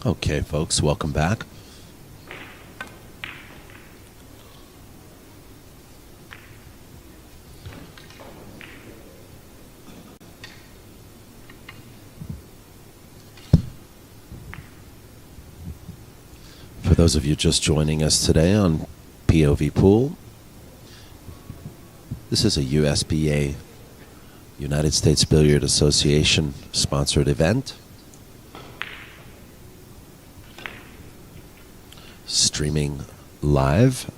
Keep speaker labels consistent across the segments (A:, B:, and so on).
A: Okay, folks, welcome back. For those of you just joining us today on POVPOOL, this is a USBA, United States Billiard Association sponsored event. Streaming live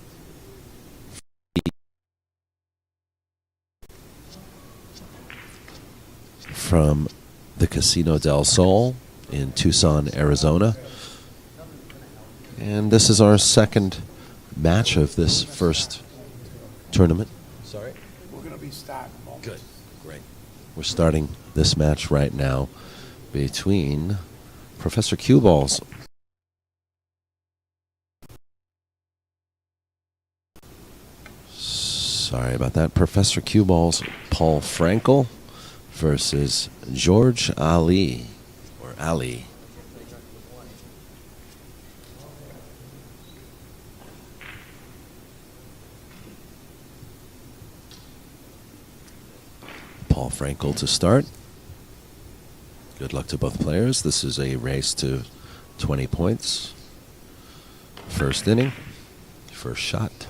A: from the Casino del Sol in Tucson, Arizona. And this is our second match of this first tournament. Sorry?
B: We're going to be starting.
A: Good. Great. We're starting this match right now between Professor Cueball's sorry about that. Professor Cueball's Paul Frankel versus George ALLEE, or ALLEE. Paul Frankel to start. Good luck to both players. This is a race to 20 points. First inning, first shot.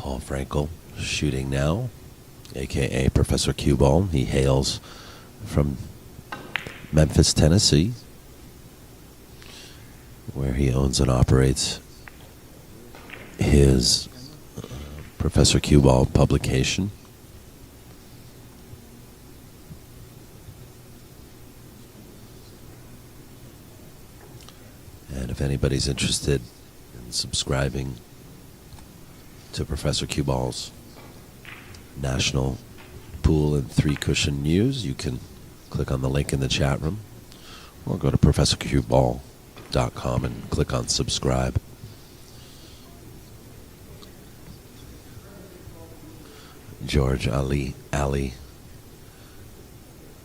A: Paul Frankel shooting now, aka Professor Cueball. He hails from Memphis, Tennessee, where he owns and operates his Professor Cueball publication. And if anybody's interested in subscribing to Professor Cueball's National Pool and Three Cushion News, you can click on the link in the chat room or go to ProfessorCueball.com and click on subscribe. George ALLEE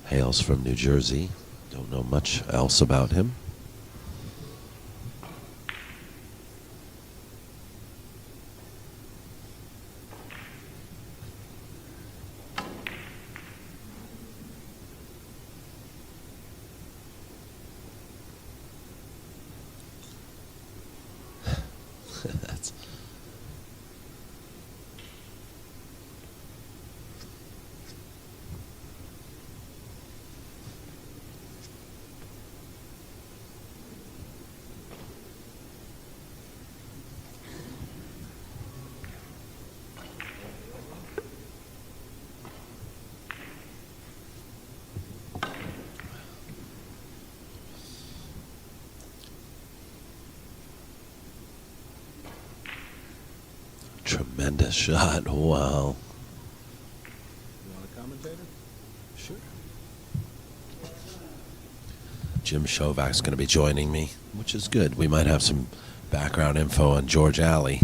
A: hails from New Jersey. Don't know much else about him. That's tremendous shot. Wow.
B: You want a commentator?
A: Sure. Jim Shovak's going to be joining me, which is good. We might have some background info on George ALLEE.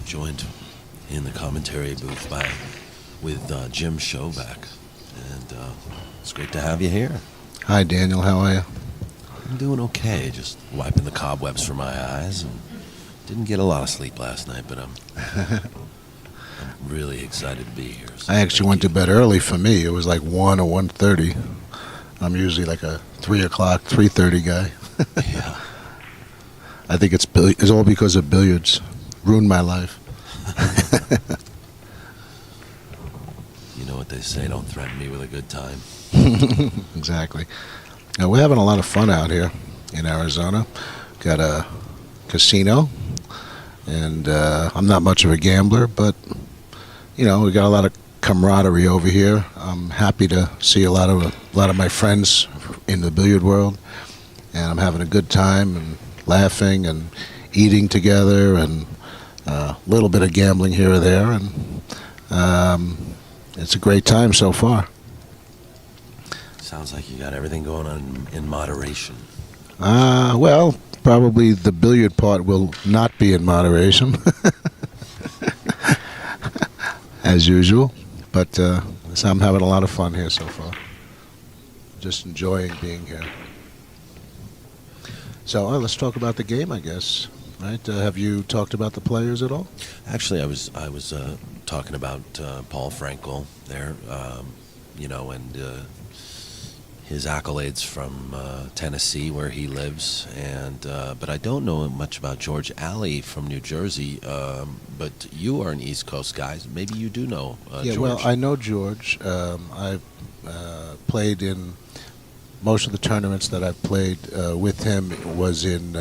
A: joined in the commentary booth with Jim Shovak, and it's great to have you here.
C: Hi, Daniel. How are you?
A: I'm doing okay, just wiping the cobwebs from my eyes, and didn't get a lot of sleep last night, but I'm really excited to be here. So
C: I actually went to bed early for me. It was like 1 or 1:30. I'm usually like a 3 o'clock, 3:30 guy.
A: Yeah.
C: I think it's all because of billiards. Ruined my life.
A: You know what they say, don't threaten me with a good time.
C: Exactly. Now, we're having a lot of fun out here in Arizona. Got a casino, and I'm not much of a gambler, but, you know, we got a lot of camaraderie over here. I'm happy to see a lot of my friends in the billiard world, and I'm having a good time and laughing and eating together, and a little bit of gambling here or there, and it's a great time so far.
A: Sounds like you got everything going on in moderation.
C: Well, probably the billiard part will not be in moderation, as usual. But so I'm having a lot of fun here so far. Just enjoying being here. So let's talk about the game, I guess. Right? Have you talked about the players at all?
A: Actually, I was talking about Paul Frankel there, you know, and his accolades from Tennessee, where he lives, and but I don't know much about George ALLEE from New Jersey. But you are an East Coast guy. Maybe you do know
C: Yeah,
A: George.
C: well, I know George. I've played in most of the tournaments that I've played with him was in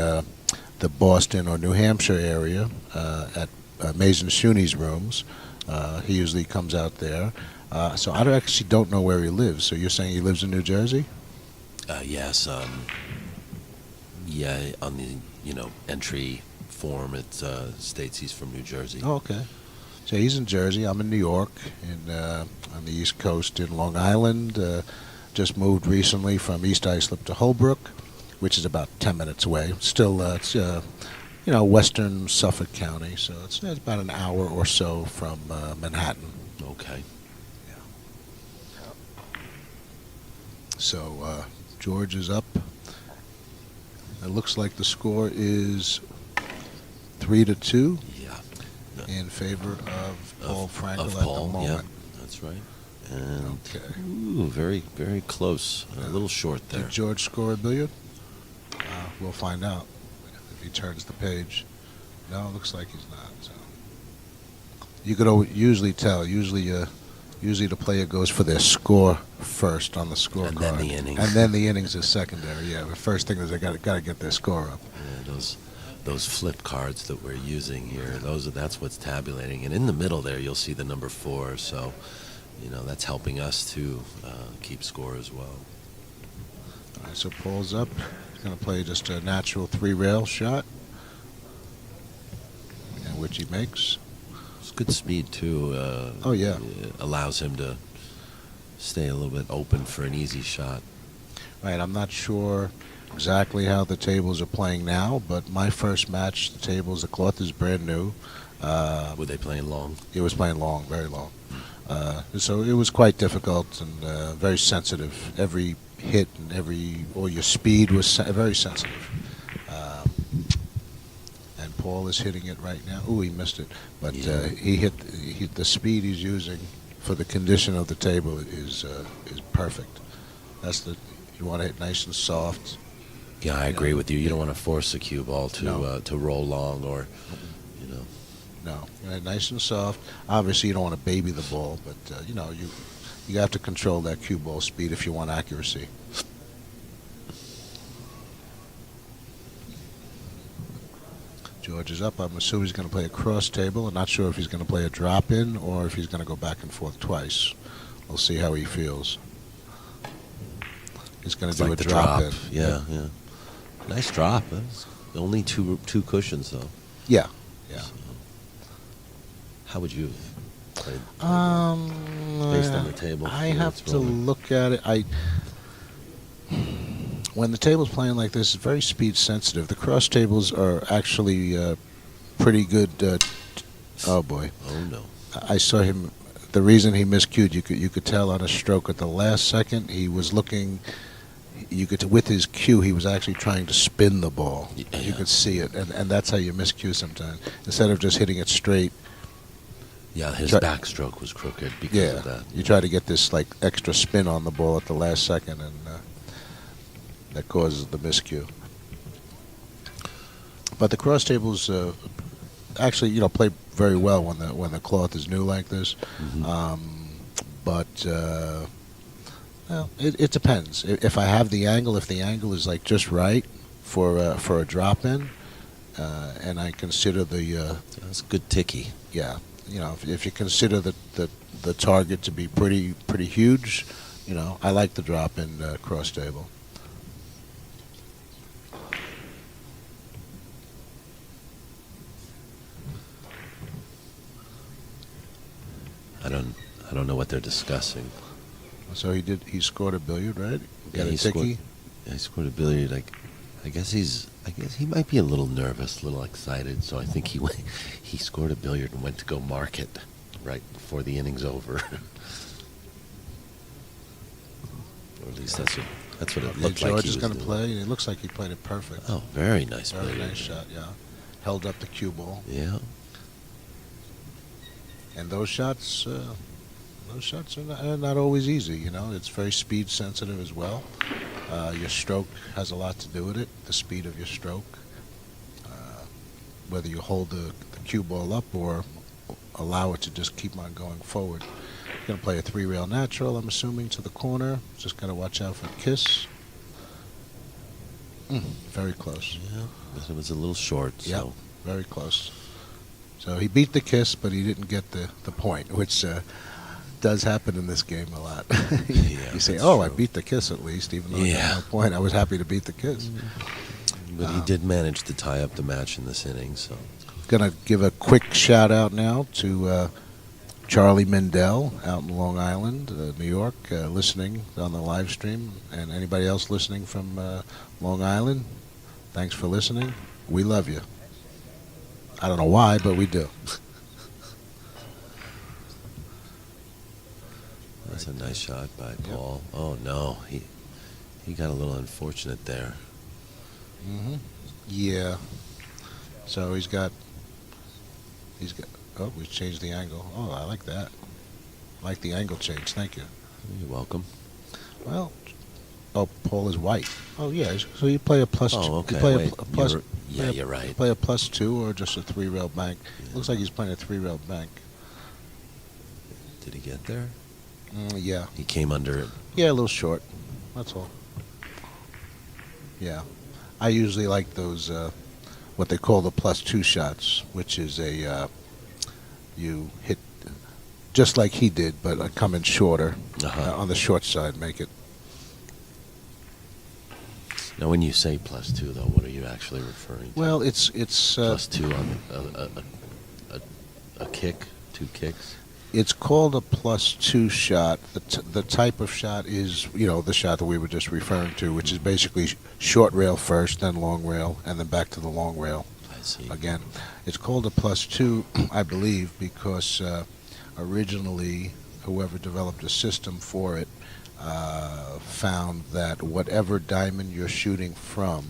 C: the Boston or New Hampshire area at Mazin Shooni's rooms. He usually comes out there. So I actually don't know where he lives. So you're saying he lives in New Jersey?
A: Yes. Yeah, on the entry form it states he's from New Jersey.
C: Oh, okay. So he's in Jersey. I'm in New York, on the East Coast in Long Island. Just moved recently from East Islip to Holbrook, which is about 10 minutes away. Still, it's western Suffolk County, so it's about an hour or so from Manhattan.
A: Okay.
C: So George is up. It looks like the score is 3-2 in favor of Paul Frankel at the moment.
A: Yeah, that's right. And
C: Okay.
A: Ooh, very, very close. A little short there.
C: Did George score a billiard? We'll find out if he turns the page. No, it looks like he's not. So you could usually tell. Usually the player goes for their score first on the scorecard,
A: And then the innings.
C: and then the innings is secondary. Yeah, the first thing is they got to get their score up.
A: Yeah, those flip cards that we're using here, that's what's tabulating. And in the middle there, you'll see the number 4. So, that's helping us to keep score as well.
C: All right, so Paul's up. He's going to play just a natural 3-rail shot, which he makes.
A: It's good speed too.
C: Oh, yeah.
A: It allows him to stay a little bit open for an easy shot.
C: Right, I'm not sure exactly how the tables are playing now, but my first match, the cloth is brand new.
A: Were they playing long?
C: It was playing long, very long. So it was quite difficult and very sensitive. Every hit and your speed was very sensitive. And Paul is hitting it right now. Ooh, he missed it. But
A: Yeah.
C: the speed he's using for the condition of the table is perfect. You want to hit nice and soft.
A: Yeah, I agree with you. You don't want to force a cue ball to
C: No.
A: to roll long or.
C: No, nice and soft. Obviously, you don't want to baby the ball, but you have to control that cue ball speed if you want accuracy. George is up. I'm assuming he's going to play a cross table. I'm not sure if he's going to play a drop in or if he's going to go back and forth twice. We'll see how he feels. He's going to do
A: Like
C: a
A: the
C: drop in.
A: Yeah. Nice drop. That's only two cushions though.
C: Yeah.
A: How would you play based on the table?
C: I
A: Yeah,
C: have
A: it's
C: to
A: rolling.
C: look at it. When the table's playing like this, it's very speed sensitive. The cross tables are actually pretty good Oh boy.
A: Oh no.
C: I saw him. The reason he miscued, you could tell on a stroke at the last second. He was looking. You could with his cue, he was actually trying to spin the ball.
A: Yeah.
C: You could see it, and that's how you miscue sometimes. Instead of just hitting it straight.
A: Yeah, his
C: Try-
A: backstroke was crooked because of that.
C: You try to get this like extra spin on the ball at the last second, and that causes the miscue. But the cross tables actually, play very well when the cloth is new like this. But well, it depends. If I have the angle, if the angle is like just right for a drop in, and I consider
A: That's good ticky.
C: yeah, if you consider the target to be pretty huge, I like the drop in cross table.
A: I don't know what they're discussing.
C: So he scored a billiard, right?
A: Yeah,
C: Got a
A: he
C: ticky.
A: He scored a billiard. I guess he might be a little nervous, a little excited. So I think he scored a billiard and went to go mark it right before the inning's over. Or at least that's what it looked like
C: George
A: he
C: is
A: was
C: going to
A: doing.
C: play, and it looks like he played it perfect.
A: Oh, very nice
C: Very
A: billiard.
C: nice shot, yeah. Held up the cue ball.
A: Yeah.
C: And those shots are not always easy. It's very speed sensitive as well. Your stroke has a lot to do with it. The speed of your stroke, whether you hold the cue ball up or allow it to just keep on going forward. You're gonna play a 3-rail natural, I'm assuming, to the corner. Just gotta watch out for kiss. Very close.
A: Yeah. It was a little short.
C: Yeah,
A: So.
C: very close. So he beat the kiss, but he didn't get the point, which does happen in this game a lot.
A: Yeah,
C: You say,
A: that's
C: "Oh, I
A: true.
C: beat the kiss at least," even though I
A: Yeah.
C: got no point. I was happy to beat the kiss.
A: But he did manage to tie up the match in this inning. So.
C: Gonna give a quick shout out now to Charlie Mendel out in Long Island, New York, listening on the live stream, and anybody else listening from Long Island. Thanks for listening. We love you. I don't know why, but we do.
A: That's a nice shot by Paul. Oh no, he got a little unfortunate there.
C: Yeah. So he's got. Oh, we changed the angle. Oh, I like that. I like the angle change. Thank you.
A: You're welcome.
C: Well, Paul is white. Oh yeah. So you play a plus.
A: Oh, okay.
C: You play
A: Wait,
C: a plus.
A: you're right.
C: Play a +2 or just a 3-rail bank. Looks like he's playing a 3-rail bank.
A: Did he get there?
C: Yeah.
A: He came under it.
C: Yeah, a little short. That's all. Yeah. I usually like those, what they call the +2 shots, which is you hit just like he did, but come in shorter on the short side, make it.
A: Now, when you say +2, though, what are you actually referring to?
C: Well, it's
A: +2 on a kick, 2 kicks.
C: It's called a +2 shot. The type of shot is, the shot that we were just referring to, which is basically short rail first, then long rail, and then back to the long rail
A: I see.
C: again. It's called a +2, I believe, because originally whoever developed a system for it found that whatever diamond you're shooting from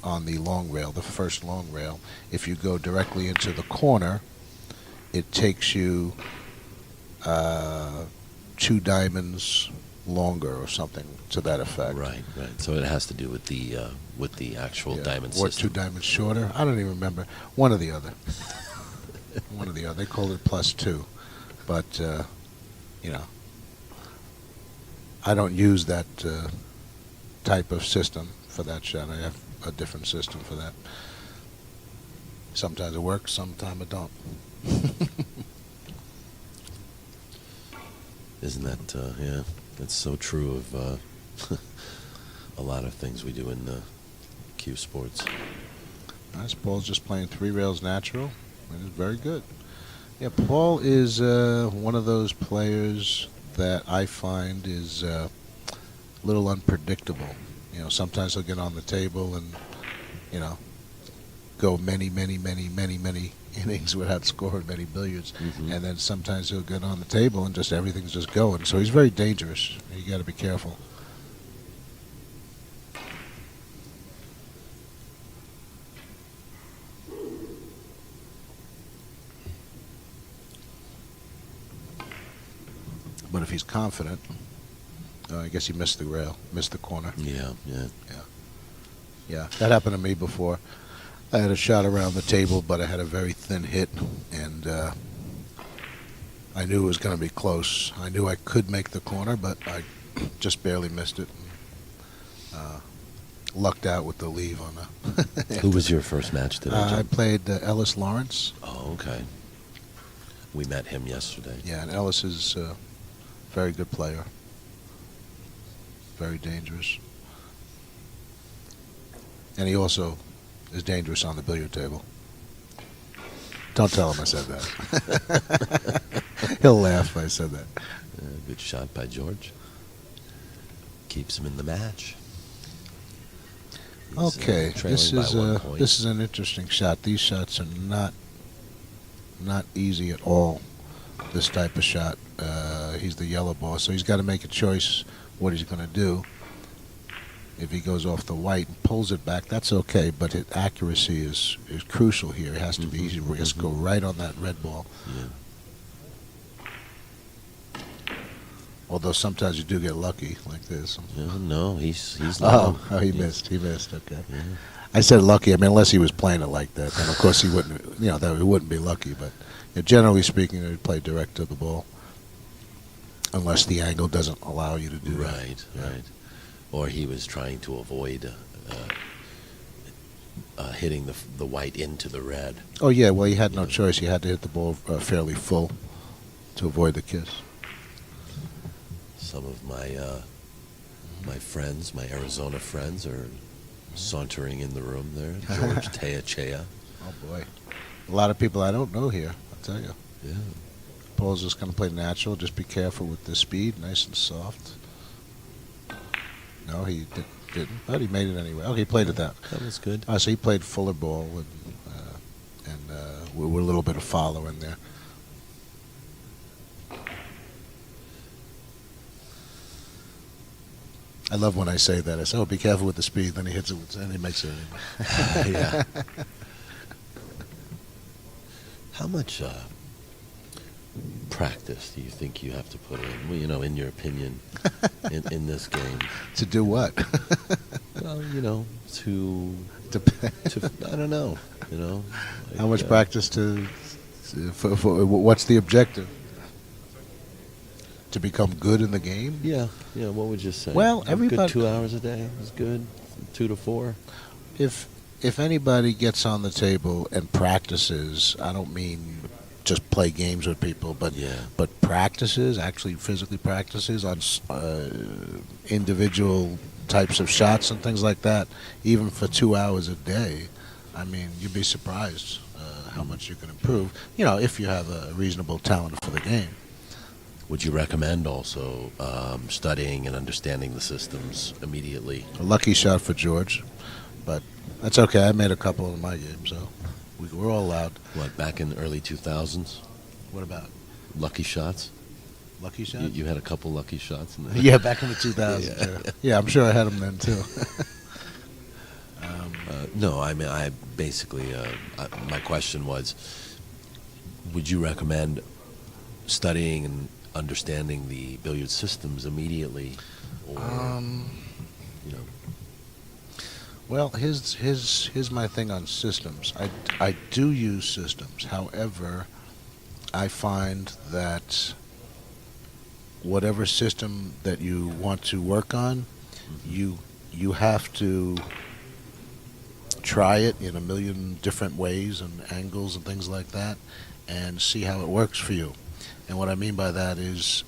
C: on the long rail, the first long rail, if you go directly into the corner, it takes you 2 diamonds longer or something to that effect.
A: Right. So it has to do with the actual diamond
C: Or
A: system.
C: 2 diamonds shorter. I don't even remember. One or the other. One or the other. They called it +2. But, I don't use that type of system for that shot. I have a different system for that. Sometimes it works, sometimes it don't.
A: Isn't that, yeah, that's so true of a lot of things we do in the cue sports.
C: Nice. Paul's just playing 3 rails natural, and it's very good. Yeah, Paul is one of those players that I find is a little unpredictable. Sometimes he'll get on the table and, go many innings without scoring many billiards,
A: Mhm.
C: and then sometimes he'll get on the table and just everything's just going. So he's very dangerous. You got to be careful. But if he's confident, I guess he missed the rail, missed the corner.
A: Yeah.
C: Yeah, that happened to me before. I had a shot around the table, but I had a very thin hit, and I knew it was going to be close. I knew I could make the corner, but I just barely missed it. Lucked out with the leave on the.
A: Who was your first match today,
C: I
A: Jim?
C: played Ellis Lawrence.
A: Oh, okay. We met him yesterday.
C: Yeah, and Ellis is a very good player. Very dangerous. And he also is dangerous on the billiard table. Don't tell him I said that. He'll laugh if I said that.
A: Good shot by George. Keeps him in the match. He's,
C: Okay, this
A: trailing
C: is
A: by 1 point.
C: this is an interesting shot. These shots are not easy at all. This type of shot. He's the yellow ball, so he's got to make a choice what he's going to do. If he goes off the white and pulls it back, that's okay, but his accuracy is crucial here. It has to be easy. He has to go right on that red ball.
A: Yeah.
C: Although sometimes you do get lucky like this.
A: No, he's
C: Oh,
A: low.
C: he missed. He missed. Okay.
A: Yeah.
C: I said lucky. I mean, unless he was playing it like that, then of course he wouldn't. That he wouldn't be lucky. But generally speaking, he'd play direct to the ball, unless the angle doesn't allow you to do that.
A: Right. Or he was trying to avoid hitting the white into the red.
C: Oh yeah. Well, he had no choice. He had to hit the ball fairly full to avoid the kiss.
A: Some of my friends, my Arizona friends, are sauntering in the room there. George Teachea.
C: Oh boy, a lot of people I don't know here. I'll tell you.
A: Yeah.
C: Paul's just going to play natural. Just be careful with the speed. Nice and soft. No, he didn't. But he made it anyway. Oh, he played it that.
A: That was good.
C: So he played fuller ball and with a little bit of follow in there. I love when I say that. I say, "Oh, be careful with the speed." Then he hits it, and he makes it anyway.
A: Yeah. How much practice do you think you have to put in? Well, in your opinion, in this game.
C: To do what?
A: Well, to I don't know. Like,
C: How much practice for what's the objective? To become good in the game?
A: Yeah. What would you say?
C: Well,
A: Good
C: everybody-
A: 2 hours a day is good. 2 to 4.
C: If anybody gets on the table and practices, I don't mean just play games with people, but practices, actually physically practices on individual types of shots and things like that, even for 2 hours a day, I mean, you'd be surprised how much you can improve, if you have a reasonable talent for the game.
A: Would you recommend also studying and understanding the systems immediately?
C: A lucky shot for George, but that's okay. I made a couple in my game, so we're all allowed.
A: What, back in the early 2000s?
C: What about
A: Lucky shots?
C: lucky shot?
A: You had a couple lucky shots in there?
C: Yeah, back in the 2000s. Yeah, I'm sure I had them then too.
A: No, I mean, I basically, my question was, would you recommend studying and understanding the billiard systems immediately? Or,
C: Well, here's my thing on systems. I do use systems. However, I find that whatever system that you want to work on, you have to try it in a million different ways and angles and things like that, and see how it works for you. And what I mean by that is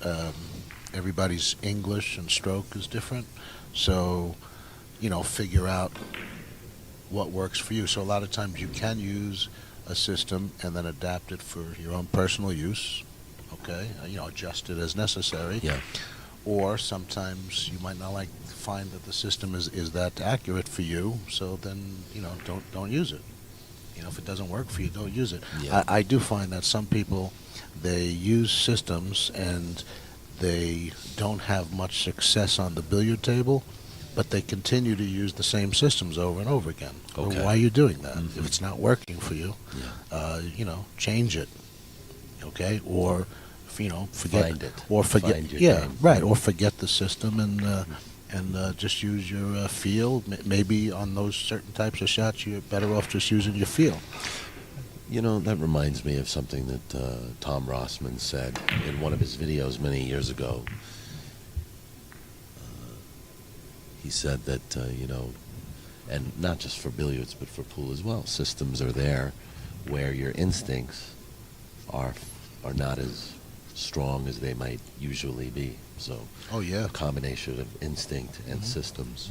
C: everybody's English and stroke is different, so figure out what works for you. So a lot of times you can use a system and then adapt it for your own personal use. Okay, adjust it as necessary.
A: Yeah.
C: Or sometimes you might not find that the system is that accurate for you, so then don't use it. if it doesn't work for you, don't use it.
A: Yeah.
C: I do find that some people, they use systems and they don't have much success on the billiard table, but they continue to use the same systems over and over again. Well,
A: Okay.
C: why are you doing that?
A: Mhm.
C: If it's not working for you, change it. Okay, or forget
A: Find it.
C: or forget.
A: Find your
C: Yeah,
A: game.
C: right. Or forget the system and just use your feel. Maybe on those certain types of shots, you're better off just using your feel.
A: That reminds me of something that Tom Rossman said in one of his videos many years ago. He said that, and not just for billiards, but for pool as well, systems are there where your instincts are not as strong as they might usually be. So
C: Oh yeah.
A: a combination of instinct and systems.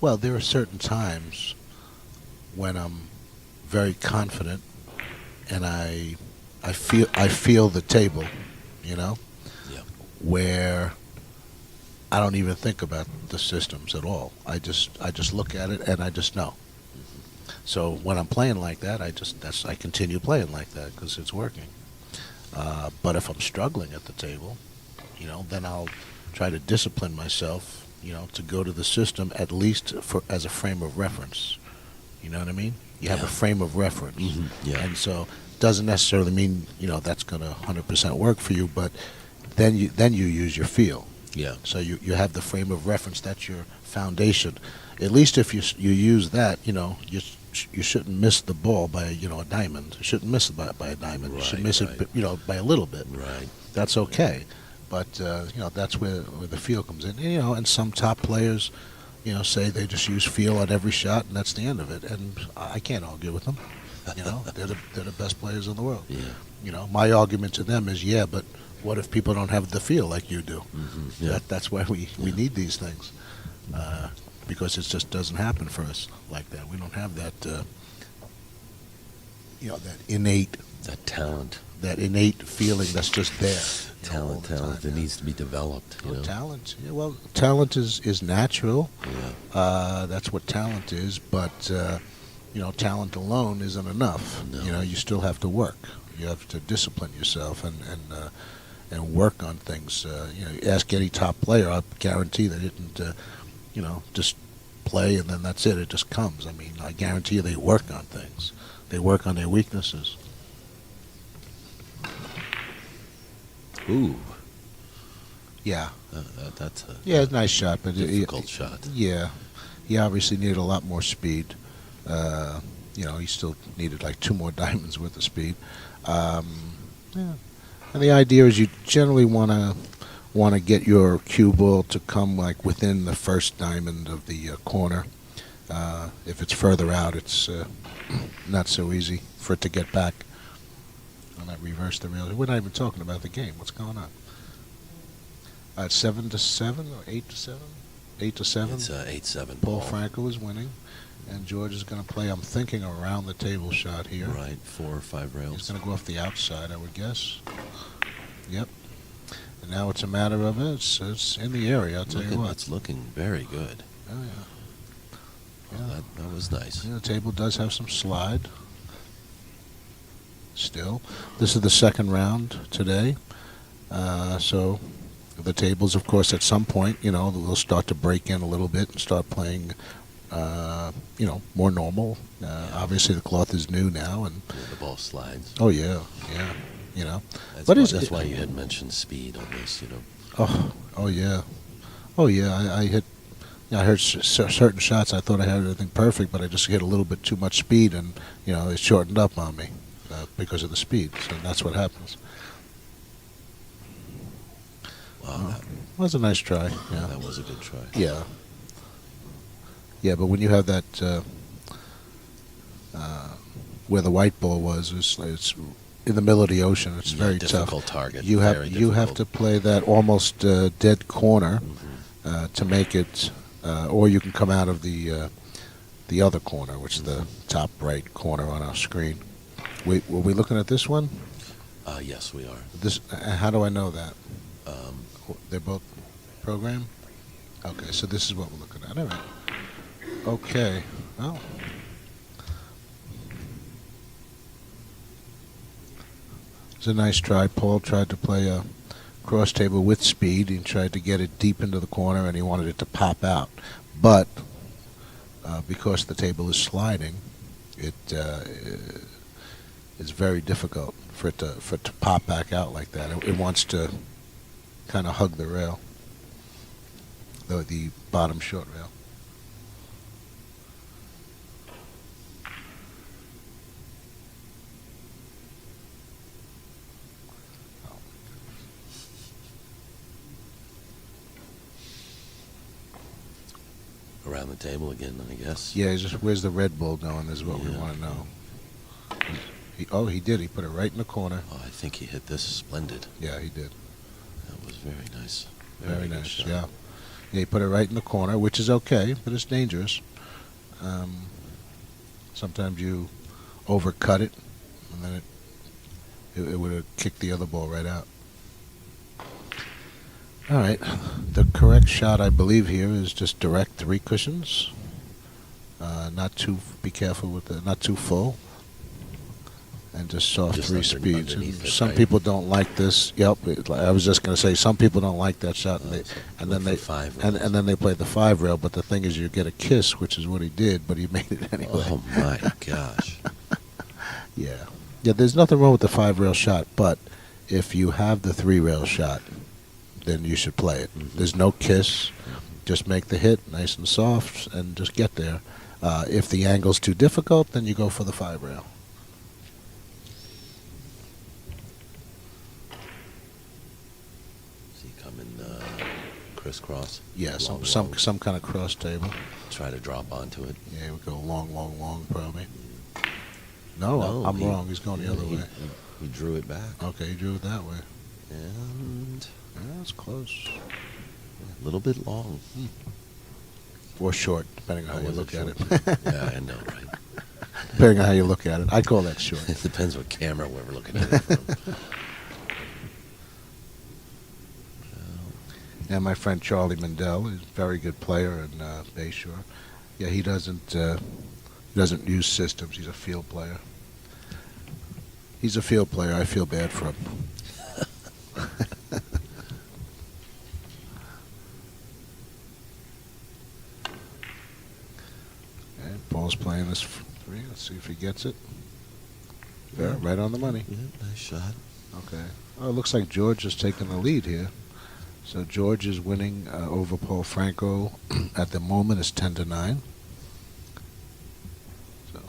C: Well, there are certain times when I'm very confident and I feel the table,
A: Yeah.
C: where I don't even think about the systems at all. I just look at it and I just know. So when I'm playing like that, I continue playing like that because it's working. But if I'm struggling at the table, then I'll try to discipline myself, to go to the system at least as a frame of reference. You know what I mean? You have
A: Yeah.
C: a frame of reference.
A: Mhm, yeah.
C: And so doesn't necessarily mean, that's going to 100% work for you, but then you use your feel.
A: Yeah.
C: So you have the frame of reference. That's your foundation. At least if you use that, you shouldn't miss the ball by a diamond. You shouldn't miss it by a diamond. You should
A: Right,
C: miss
A: right.
C: it, by a little bit.
A: Right.
C: That's okay. But that's where the feel comes in. And some top players, say they just use feel on every shot, and that's the end of it. And I can't argue with them. They're the best players in the world.
A: Yeah.
C: My argument to them is, yeah, but what if people don't have the feel like you do?
A: Yeah.
C: That's why we need these things, because it just doesn't happen for us like that. We don't have that, that innate feeling that's just there. all the
A: Talent
C: time,
A: that needs to be developed.
C: Talent. Yeah, well, talent is natural.
A: Yeah.
C: That's what talent is, but talent alone isn't enough.
A: No.
C: You still have to work. You have to discipline yourself and work on things. Ask any top player. I guarantee they didn't, just play and then that's it. It just comes. I mean, I guarantee you they work on things. They work on their weaknesses.
A: Ooh.
C: Yeah.
A: That's a
C: Yeah, nice shot, but
A: difficult shot.
C: Yeah, he obviously needed a lot more speed. He still needed like 2 more diamonds worth of speed. Yeah, and the idea is you generally want to get your cue ball to come like within the first diamond of the corner. If it's further out, it's not so easy for it to get back. I'll not reverse the reel. We're not even talking about the game. What's going on? It's 7-7 or 8-7? 8-7.
A: It's 8-7.
C: Paul Frankel is winning, and George is going to play, I'm thinking, around the table shot here.
A: Right, 4 or 5 rails.
C: He's going to go off the outside, I would guess. Yep. And now it's a matter of it's in the area, I'll tell you what.
A: It's looking very good.
C: Oh, yeah.
A: Well, that was nice.
C: Yeah, the table does have some slide. Still. This is the second round today. So the tables, of course, at some point, they'll start to break in a little bit and start playing, more normal. Obviously, the cloth is new now, and
A: Yeah, the ball slides.
C: oh yeah.
A: That's why you had mentioned speed on this.
C: Oh yeah. I heard certain shots. I thought I had everything perfect, but I just hit a little bit too much speed, and it shortened up on me because of the speed. So that's what happens.
A: Wow, that
C: Was a nice try. Yeah.
A: that was a good try.
C: Yeah. Yeah, but when you have that where the white ball was, it's in the middle of the ocean. It's very tough.
A: Difficult target.
C: You have
A: very
C: you have to
A: difficult.
C: play that almost dead corner
A: Mhm.
C: to make it, or you can come out of the other corner, which is the top right corner on our screen. Were we looking at this one?
A: Yes, we are.
C: This. How do I know that?
A: Um,
C: They're both programmed? Okay, so this is what we're looking at. All right. Okay. Well, It's a nice try. Paul tried to play a cross table with speed. He tried to get it deep into the corner, and he wanted it to pop out. But because the table is sliding, it's very difficult for it to pop back out like that. It wants to kind of hug the rail, the bottom short rail.
A: Around the table again, I guess.
C: Yeah, just where's the Red Bull going is what we want to know. He did. He put it right in the corner.
A: Oh, I think he hit this splendid.
C: Yeah, he did.
A: That was very nice.
C: Very
A: good
C: nice,
A: shot.
C: yeah. Yeah, he put it right in the corner, which is okay, but it's dangerous. Sometimes you overcut it, and then it would have kicked the other ball right out. All right. The correct shot, I believe, here is just direct 3 cushions. Be careful with not too full. And just soft
A: Just
C: 3
A: under-
C: speeds. And
A: underneath it,
C: some
A: right?
C: people don't like this. Yep. I was just going to say some people don't like that shot, and
A: Look
C: then
A: for 5
C: and
A: rails.
C: then they play the 5 rail. But the thing is, you get a kiss, which is what he did. But he made it anyway.
A: Oh my gosh!
C: Yeah. Yeah. There's nothing wrong with the 5 rail shot, but if you have the 3 rail shot, then you should play it. There's no kiss. Just make the hit nice and soft, and just get there. If the angle's too difficult, then you go for the 5 rail.
A: See, coming crisscross.
C: Yeah,
A: Long,
C: some
A: long.
C: kind of cross table.
A: Try to drop onto it.
C: Yeah, we go long, probably. No,
A: No,
C: I'm
A: he-
C: wrong. He's going the other way.
A: He drew it back,
C: Okay, he drew it that way.
A: and
C: Yeah, that's close.
A: a little bit long.
C: Or short, depending on how you
A: was
C: look at
A: short?
C: it.
A: Yeah, I know, right?
C: Depending on how you look at it. I call that short.
A: It depends what camera we're looking at it from.
C: And my friend Charlie Mendel is a very good player in Bayshore. Yeah, he doesn't use systems. He's a field player. He's a field player. I feel bad for him. And Paul's playing this 3. Let's see if he gets it. Yeah, right on the money.
A: Yeah, nice shot.
C: Okay. Oh, it looks like George is taking the lead here. So George is winning over Paul Franco at the moment. It's 10-9. So.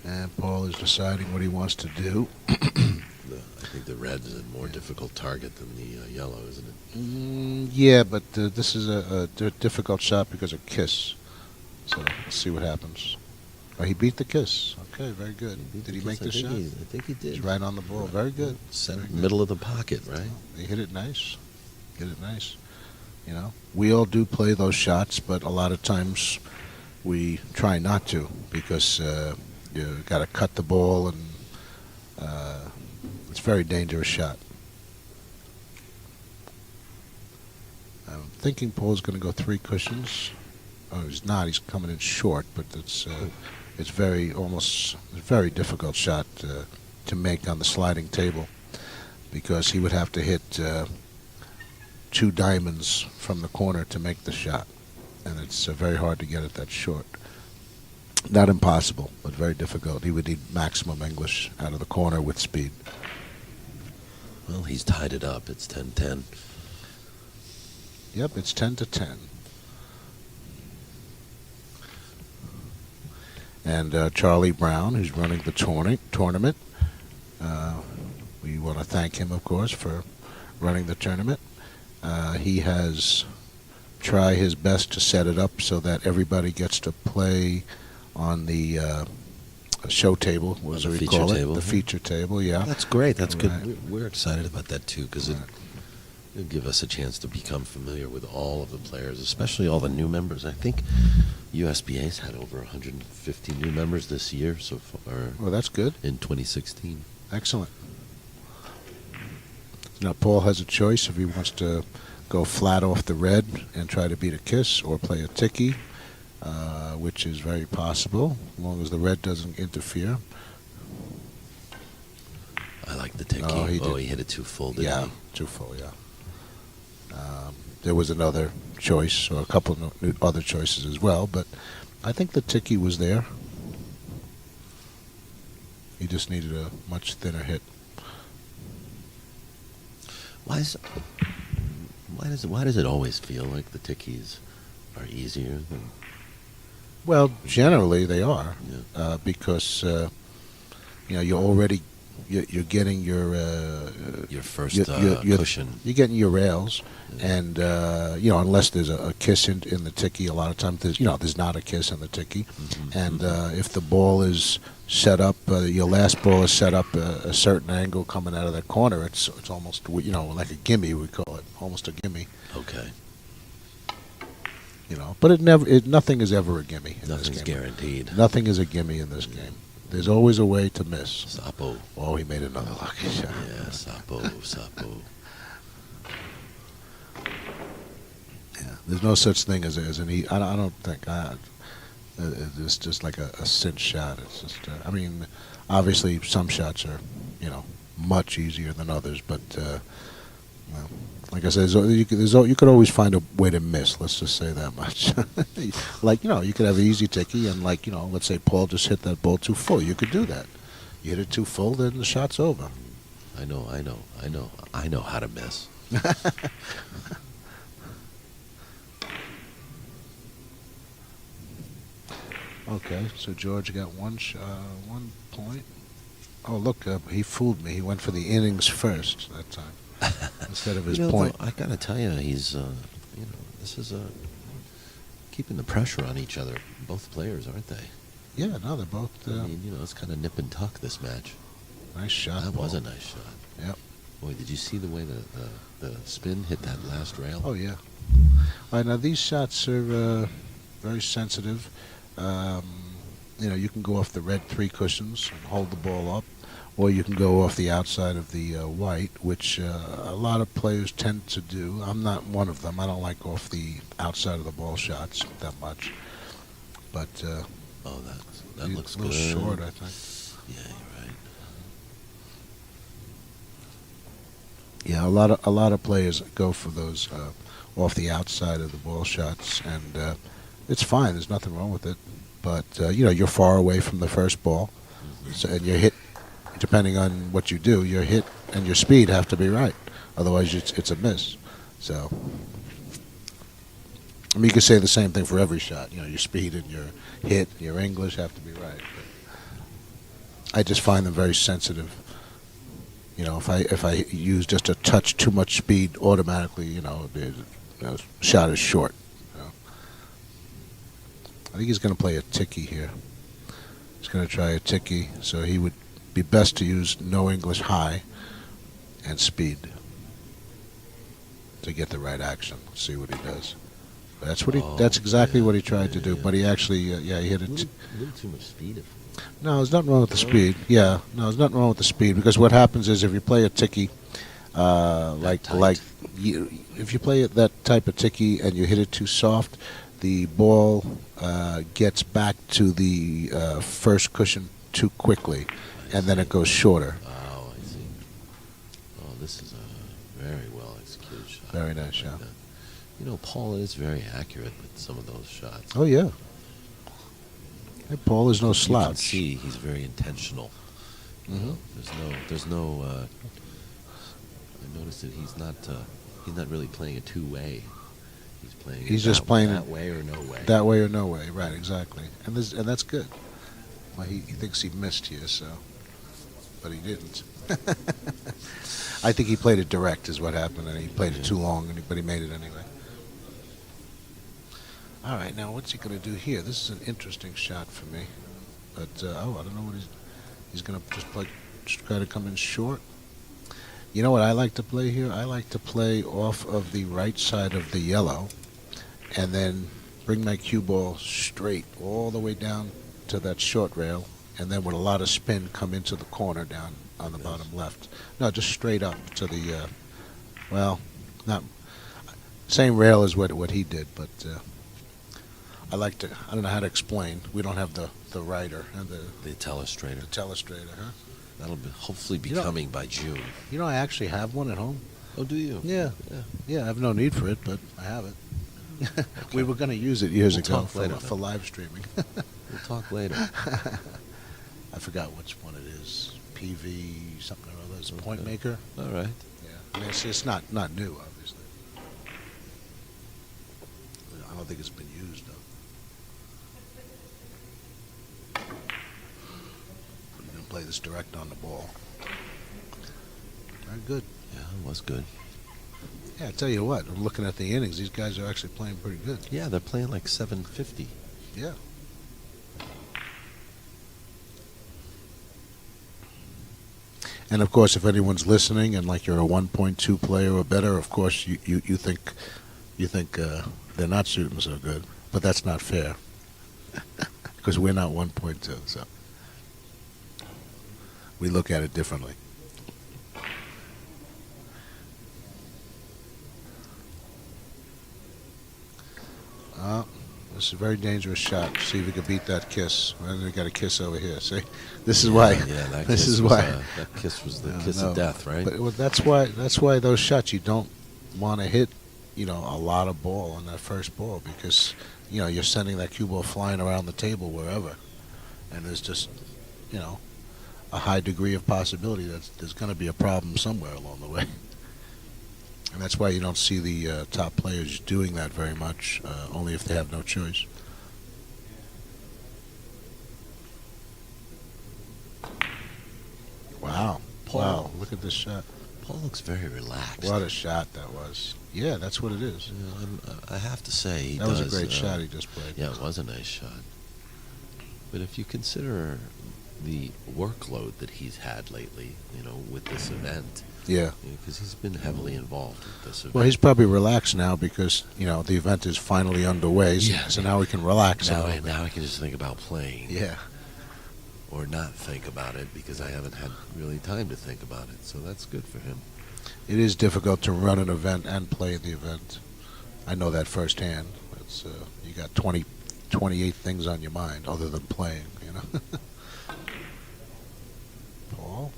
C: And Paul is deciding what he wants to do.
A: I think the red is a more difficult target than the yellow, isn't it?
C: Yeah, but this is a difficult shot because of kiss. So let's see what happens. Oh, he beat the kiss. Okay, very good. Did he make the shot?
A: I think he did.
C: He's right on the ball. Very good.
A: Center,
C: Very good.
A: middle of the pocket, right?
C: They hit it nice. Hit it nice. You know, we all do play those shots, but a lot of times we try not to because you got to cut the ball, and it's a very dangerous shot. I'm thinking Paul's going to go 3 cushions. Oh, he's not. He's coming in short, but it's very difficult shot to make on the sliding table because he would have to hit 2 diamonds from the corner to make the shot, and it's very hard to get it that short. Not impossible, but very difficult. He would need maximum English out of the corner with speed.
A: Well, he's tied it up. It's 10-10.
C: Yep, it's 10-10. And Charlie Brown, who's running the tournament, we want to thank him, of course, for running the tournament. He has tried his best to set it up so that everybody gets to play on the show table, as
A: The
C: we
A: feature
C: call it,
A: table,
C: the
A: yeah.
C: feature table. Yeah,
A: That's great. That's
C: Right.
A: good. We're excited about that, too, because it'll give us a chance to become familiar with all of the players, especially all the new members. I think USBA's had over 150 new members this year so far.
C: Well, that's good.
A: In 2016.
C: Excellent. Now, Paul has a choice if he wants to go flat off the red and try to beat a kiss or play a ticky. which is very possible, as long as the red doesn't interfere.
A: I like the Tiki.
C: Oh,
A: He hit it too full, didn't
C: Yeah, too full, yeah. There was another choice, or a couple of other choices as well, but I think the Tiki was there. He just needed a much thinner hit.
A: Why does it always feel like the Tikis are easier than?
C: Well, generally they are,
A: Yeah.
C: because you're getting your
A: First
C: you're
A: cushion.
C: You're getting your rails, and unless there's a kiss in the Tiki, a lot of times there's not a kiss in the Tiki, and if the ball is set up, your last ball is set up a certain angle coming out of that corner, it's almost like a gimme, we call it, almost a gimme.
A: Okay.
C: But nothing is ever a gimme in this
A: Nothing's
C: game.
A: guaranteed.
C: Nothing is a gimme in this game. There's always a way to miss.
A: Sapo.
C: Oh, he made another lucky shot.
A: Yeah, Sapo.
C: Yeah, there's no such thing as an E. I don't think. It's just like a cinch shot. It's just. Obviously some shots are, much easier than others, but well, like I said, you could always find a way to miss. Let's just say that much. Like you could have an easy Tiki, and let's say Paul just hit that ball too full. You could do that. You hit it too full, then the shot's over.
A: I know how to miss.
C: Okay, so George got 1 point. Oh, look, he fooled me. He went for the innings first that time instead of his point.
A: Though, I gotta tell you, he's this is keeping the pressure on each other. Both players, aren't they?
C: Yeah, no, they're both.
A: It's kind of nip and tuck this match.
C: Nice shot.
A: That
C: Paul.
A: was a nice shot.
C: Yep.
A: Boy, did you see the way the spin hit that last rail?
C: Oh yeah. All right, now these shots are very sensitive. You can go off the red 3 cushions and hold the ball up, or you can go off the outside of the white, which a lot of players tend to do. I'm not one of them. I don't like off the outside of the ball shots that much. But
A: that looks
C: a little
A: good.
C: short, I think.
A: Yeah, you're right.
C: Yeah, a lot of players go for those off the outside of the ball shots, and it's fine. There's nothing wrong with it. But you're far away from the first ball, so, and your hit, depending on what you do, your hit and your speed have to be right. Otherwise, it's a miss. So, you could say the same thing for every shot. Your speed and your hit, your English have to be right. But I just find them very sensitive. If I use just a touch too much speed, automatically, the shot is short. I think he's going to play a Tiki here. He's going to try a Tiki, so he would be best to use no English high and speed to get the right action. Let's see what he does. That's exactly what he tried to do, but he actually, he hit it.
A: A little too much speed.
C: No, there's nothing wrong with the speed. Yeah, no, there's nothing wrong with the speed, because what happens is if you play a Tiki, if you play that type of Tiki and you hit it too soft, the ball gets back to the first cushion too quickly, and then it goes shorter.
A: Oh, I see. Oh, this is a very well executed shot.
C: Very nice shot.
A: Paul is very accurate with some of those shots.
C: Oh yeah. Hey, Paul is no
A: You
C: slouch.
A: can see he's very intentional. There's no. I noticed that he's not really playing a two-way. He's
C: just playing
A: that way or no way.
C: That way or no way, right? Exactly, and that's good. Well, he thinks he missed here, but he didn't. I think he played it direct, is what happened, and he played it too long, but he made it anyway. All right, now what's he going to do here? This is an interesting shot for me, but I don't know what he's going to just try to come in short. You know what I like to play here? I like to play off of the right side of the yellow, and then bring my cue ball straight all the way down to that short rail, and then with a lot of spin come into the corner down on the bottom left. No, just straight up to the, not same rail as what he did, but I like to. I don't know how to explain. We don't have the writer and the
A: The telestrator.
C: telestrator, huh?
A: That'll be hopefully be
C: You know-
A: coming by June.
C: You know, I actually have one at home.
A: Oh, do you?
C: Yeah.
A: Yeah.
C: Yeah, I have no need for it, but I have it. We were going to use it years
A: We'll
C: ago
A: talk later,
C: for live streaming.
A: We'll talk later.
C: I forgot which one it is. PV something or other. It's a
A: Okay.
C: point maker.
A: All right.
C: Yeah. I mean, it's not new, obviously. I don't think it's been used, though. You're going to play this direct on the ball. Very good.
A: Yeah, it was good.
C: Yeah, I tell you what, I'm looking at the innings. These guys are actually playing pretty good.
A: Yeah, they're playing like 750.
C: Yeah. And of course, if anyone's listening and like you're a 1.2 player or better, of course you think they're not shooting so good, but that's not fair because we're not 1.2, so we look at it differently. This is a very dangerous shot. See if we can beat that kiss. And we got a kiss over here. See, this is why.
A: Yeah, that
C: This
A: kiss
C: is
A: was,
C: why.
A: That kiss was the
C: No,
A: kiss
C: no.
A: of death, right?
C: But well, that's why those shots you don't want to hit, a lot of ball on that first ball because you're sending that cue ball flying around the table wherever, and there's just a high degree of possibility that there's going to be a problem somewhere along the way. And that's why you don't see the top players doing that very much, only if they have no choice. Wow.
A: Paul.
C: Wow, look at this shot.
A: Paul looks very relaxed.
C: What a shot that was. Yeah, that's what it is.
A: I have to say, he
C: That was a
A: does,
C: great shot he just played.
A: Yeah, it was a nice shot. But if you consider the workload that he's had lately, with this event,
C: Yeah.
A: because he's been heavily involved with this event.
C: Well, he's probably relaxed now because, the event is finally underway.
A: Yeah.
C: So now we can relax a
A: now,
C: little bit.
A: now I can just think about playing.
C: Yeah.
A: Or not think about it because I haven't had really time to think about it. So that's good for him.
C: It is difficult to run an event and play the event. I know that firsthand. It's you got 28 things on your mind other than playing, Paul?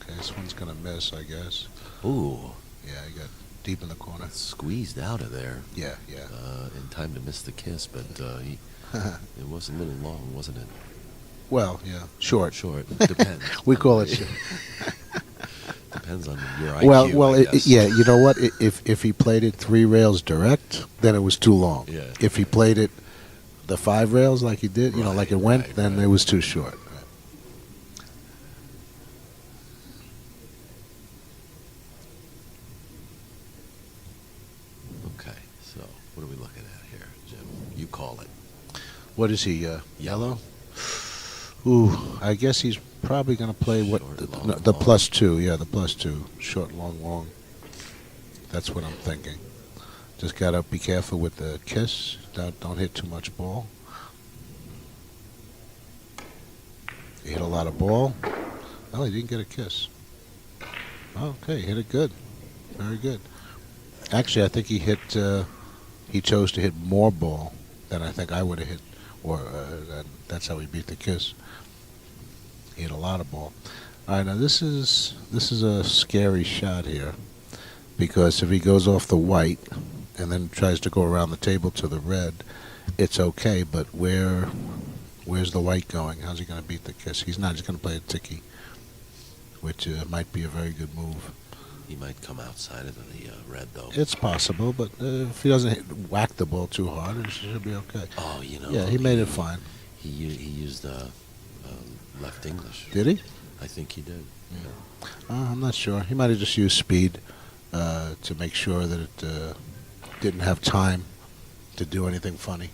C: Okay, this one's going to miss, I guess.
A: Ooh,
C: Yeah, he got deep in the corner.
A: squeezed out of there
C: Yeah, yeah.
A: in time to miss the kiss, but it was a little long, wasn't it?
C: Well, yeah, short.
A: Short. Depends.
C: We call it short.
A: Depends on your IQ.
C: Well,
A: I guess.
C: yeah. You know what? If he played it 3 rails direct, then it was too long.
A: Yeah.
C: If he played it the 5 rails like he did,
A: Right,
C: like it went,
A: right,
C: then
A: right.
C: it was too short.
A: Okay, so what are we looking at here, Jim? You call it.
C: What is he?
A: Yellow?
C: Ooh, I guess he's probably going to play
A: Short,
C: the
A: long,
C: the
A: long.
C: +2. Yeah, the +2. Short, long. That's what I'm thinking. Just got to be careful with the kiss. Don't hit too much ball. He hit a lot of ball. Oh, he didn't get a kiss. Okay, hit it good. Very good. Actually, I think he chose to hit more ball than I think I would have hit, or that's how he beat the kiss. He hit a lot of ball. All right, now this is a scary shot here, because if he goes off the white and then tries to go around the table to the red, it's okay. But where's the white going? How's he going to beat the kiss? He's not. He's going to play a ticky, which might be a very good move.
A: He might come outside of the red, though.
C: It's possible, but if he doesn't whack the ball too hard, it should be okay.
A: Oh,
C: Yeah, he made it fine.
A: He used left English.
C: Did he?
A: I think he did. Yeah.
C: I'm not sure. He might have just used speed to make sure that it didn't have time to do anything funny.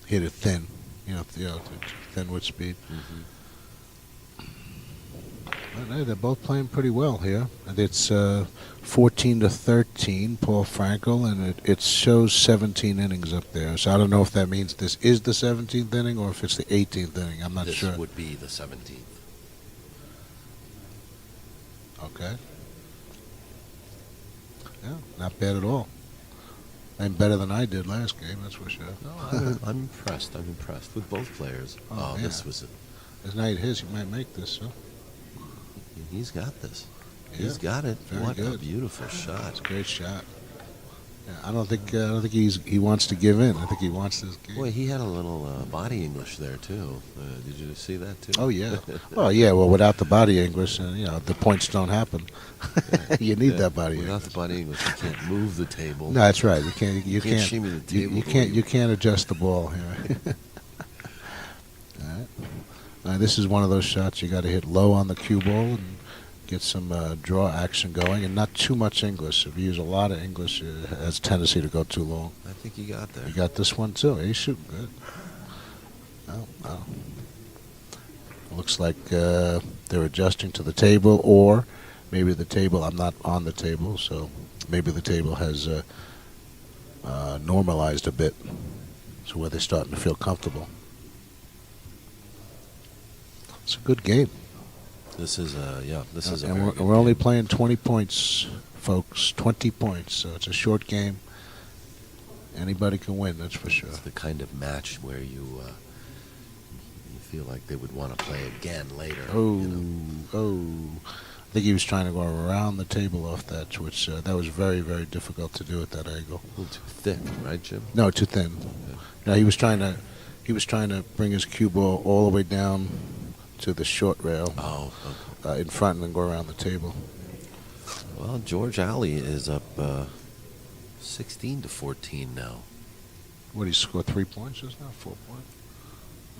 C: Hit it thin, thin with speed.
A: Mm-hmm.
C: But, hey, they're both playing pretty well here. And it's 14-13, Paul Frankel, and it shows 17 innings up there. So I don't know if that means this is the 17th inning or if it's the 18th inning. I'm not
A: This
C: sure.
A: would be the 17th.
C: Okay. Yeah, not bad at all. Playing better than I did last game, that's for sure.
A: No, I'm impressed. I'm impressed with both players.
C: Oh, yeah.
A: This was
C: This night his, he might make this, huh?
A: he's got this.
C: Yeah,
A: He's got it.
C: very
A: What a
C: good.
A: beautiful
C: It's
A: shot.
C: a great shot. Yeah, I don't think he wants to give in. I think he wants this game.
A: Boy, he had a little body English there too. Did you see that too?
C: Oh yeah. Oh yeah. Well, without the body English, the points don't happen. You need that body
A: Without
C: English.
A: the body English, you can't move the table.
C: No, that's right. You can't. You
A: can't
C: can't.
A: shimmy the table.
C: You can't adjust the ball here. All right. This is one of those shots you got to hit low on the cue ball and get some draw action going, and not too much English. If you use a lot of English, it has a tendency to go too long.
A: I think you got there.
C: You got this one too. He's shooting good. Oh. Looks like they're adjusting to the table, or maybe the table. I'm not on the table, so maybe the table has normalized a bit, so where they're starting to feel comfortable. It's a good game.
A: This is This is a
C: and
A: very
C: we're,
A: good
C: we're only
A: game.
C: playing 20 points, folks. 20 points. So it's a short game. Anybody can win, that's for sure.
A: It's the kind of match where you feel like they would want to play again later.
C: I think he was trying to go around the table off that, which that was very, very difficult to do at that angle.
A: A little too thick, right, Jim?
C: No, too thin. No, he was trying to bring his cue ball all the way down to the short rail
A: Oh, okay.
C: in front and then go around the table.
A: Well, George ALLEE is up 16-14 now.
C: What, he scored 3 points just now? 4 points?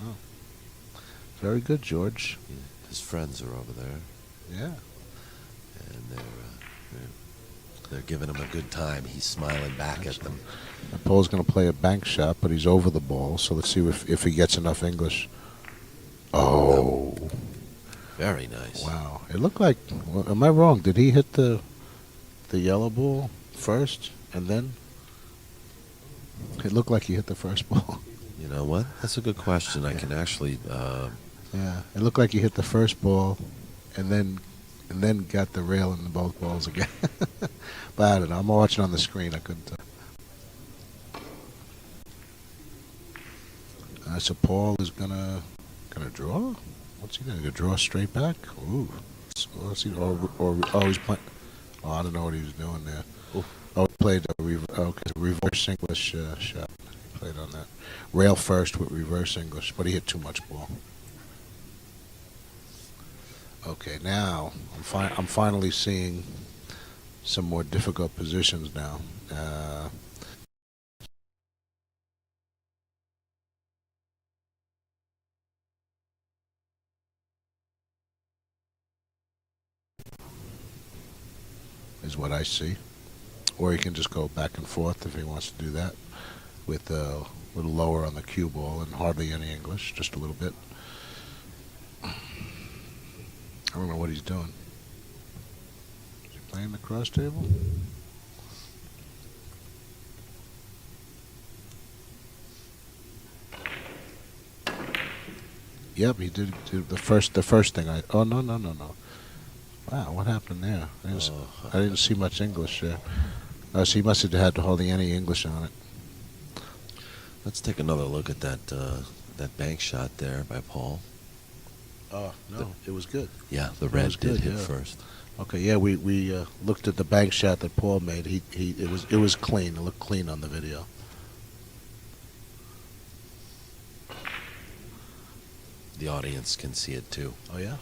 C: Oh. Very good, George.
A: His friends are over there,
C: Yeah.
A: and they're giving him a good time. He's smiling back at them.
C: And Paul's going to play a bank shot, but he's over the ball, so let's see if he gets enough English. Oh.
A: Very nice.
C: Wow. It looked like, well, am I wrong? Did he hit the yellow ball first and then? It looked like he hit the first ball.
A: You know what? That's a good question. I can actually.
C: Yeah. It looked like he hit the first ball and then got the rail in both balls again. But I don't know. I'm watching on the screen. I couldn't tell. So Paul is gonna draw. What's he gonna draw straight back? Ooh. So let's see. Or he's playing. Oh, I don't know what he was doing there.
A: Ooh.
C: Oh, he played a reverse English shot. He played on that rail first with reverse English, but he hit too much ball. Okay, now I'm finally seeing some more difficult positions now. Is what I see. Or he can just go back and forth if he wants to do that with a little lower on the cue ball and hardly any English, just a little bit. I don't know what he's doing. Is he playing the cross table? Yep, he did the first thing. Oh no. Wow, what happened there? I didn't see much English there. So he must have had hardly any English on it.
A: Let's take another look at that bank shot there by Paul.
C: Oh no, it was good.
A: Yeah, the
C: That
A: red
C: was
A: did
C: good,
A: hit
C: yeah.
A: first.
C: Okay, yeah, we looked at the bank shot that Paul made. It was clean. It looked clean on the video.
A: The audience can see it too.
C: Oh yeah.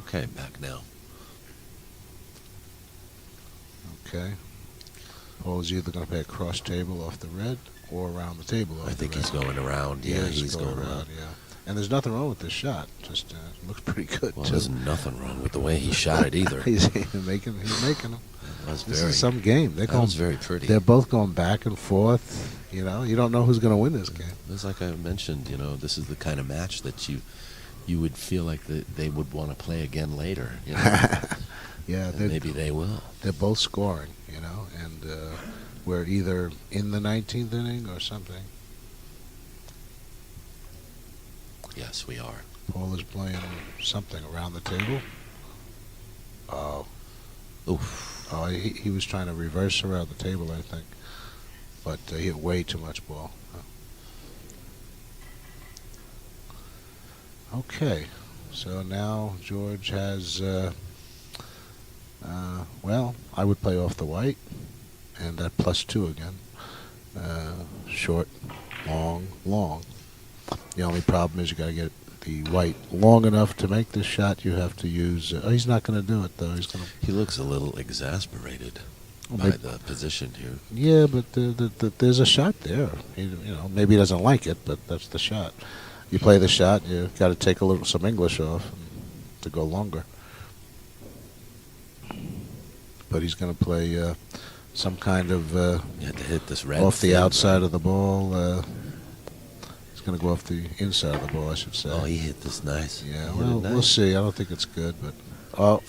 A: Okay, back now.
C: Okay. Paul's either going to play a cross table off the red or around the table off
A: I think
C: the red.
A: he's going around. Yeah, he's going around.
C: Yeah. And there's nothing wrong with this shot. Just looks pretty good
A: Well,
C: too.
A: there's nothing wrong with the way he shot it either.
C: He's making them.
A: That was
C: This
A: very,
C: is some game.
A: that was very pretty.
C: They're both going back and forth. You know, you don't know who's going to win this game.
A: It's like I mentioned, this is the kind of match that you would feel like they would want to play again later.
C: Yeah,
A: And maybe they will.
C: They're both scoring, and we're either in the 19th inning or something.
A: Yes, we are.
C: Paul is playing something around the table.
A: Oof.
C: Oh, he was trying to reverse around the table, I think. But he hit way too much ball. Okay, so now George has, well, I would play off the white, and that +2 again. Short, long, long. The only problem is you got to get the white long enough to make this shot. You have to use. Oh, he's not going to do it though. He's going to.
A: He looks a little exasperated by
C: maybe-
A: the position here.
C: Yeah, but there's a shot there. Maybe he doesn't like it, but that's the shot. You play the shot. You got to take some English off to go longer. But he's going to play some kind of
A: You had to hit this red
C: off the
A: fin,
C: outside
A: right?
C: of the ball. It's going to go off the inside of the ball, I should say.
A: Oh, he hit this nice.
C: Yeah,
A: He hit
C: well,
A: it nice.
C: we'll see. I don't think it's good, but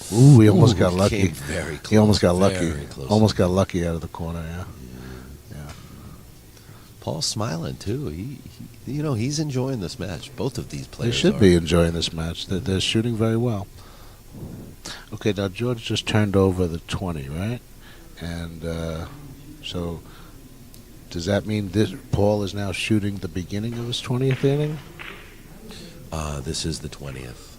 C: he almost got
A: Ooh,
C: lucky.
A: came very close.
C: He almost got lucky.
A: Very close.
C: Almost got lucky out of the corner. Yeah. Yeah.
A: Paul's smiling too. He's enjoying this match. Both of these
C: They
A: players
C: should
A: are.
C: be enjoying this match. They're shooting very well. Okay, now George just turned over the 20, right? And so does that mean Paul is now shooting the beginning of his 20th inning?
A: This is the 20th.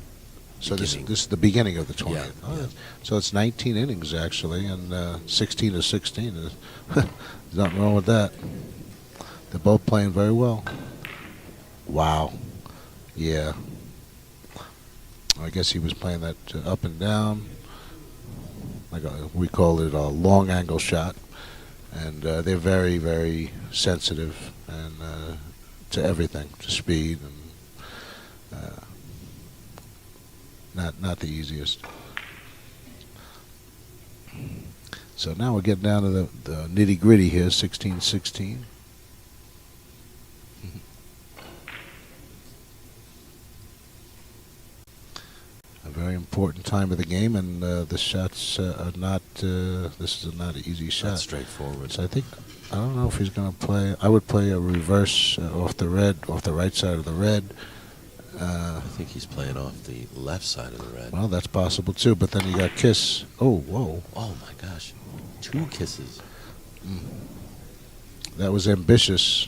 C: So this
A: Beginning.
C: is the beginning of the 20th.
A: Yeah,
C: Oh,
A: yeah.
C: So it's 19 innings actually, and 16 to 16. There's nothing wrong with that. They're both playing very well. Wow. Yeah. I guess he was playing that up and down. We call it a long angle shot, and they're very, very sensitive and to everything, to speed, and not the easiest. So now we're getting down to the nitty gritty here. 16-16. A very important time of the game, and the shots are not. This is not an easy shot.
A: Not straightforward.
C: So I don't know if he's going to play. I would play a reverse off the right side of the red.
A: I think he's playing off the left side of the red.
C: Well, that's possible too. But then you got Kiss. Oh, whoa!
A: Oh my gosh, 2 kisses.
C: That was ambitious.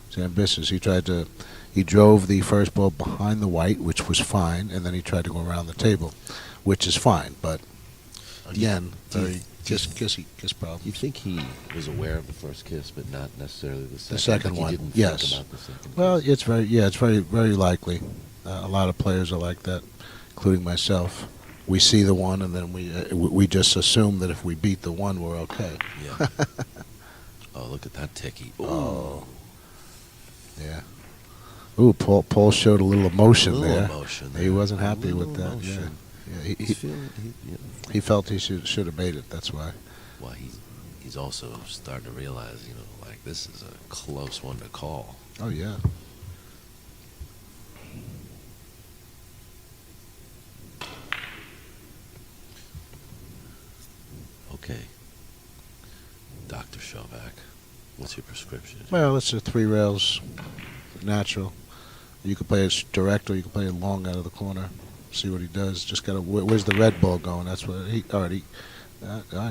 C: It's ambitious. He drove the first ball behind the white, which was fine, and then he tried to go around the table, which is fine. But again, very kiss problem.
A: You think he was aware of the first kiss, but not necessarily the second?
C: The second
A: Like
C: one,
A: he didn't
C: yes.
A: think about the second
C: Well,
A: kiss?
C: it's very likely. A lot of players are like that, including myself. We see the one, and then we just assume that if we beat the one, we're okay.
A: Yeah. Oh, look at that ticky. Ooh.
C: Oh, yeah. Ooh, Paul showed a little emotion
A: A little
C: there.
A: emotion
C: He
A: there.
C: wasn't
A: A
C: happy with
A: little
C: that. Yeah,
A: emotion.
C: yeah.
A: He's feeling,
C: He felt he should have made it. That's why.
A: well, he's also starting to realize, like this is a close one to call.
C: Oh yeah.
A: Okay. Dr. Shovak, what's your prescription?
C: Well, it's a 3 rails, natural. You can play it direct, or you can play it long out of the corner. See what he does. Just gotta. Where's the red ball going? That's what he already.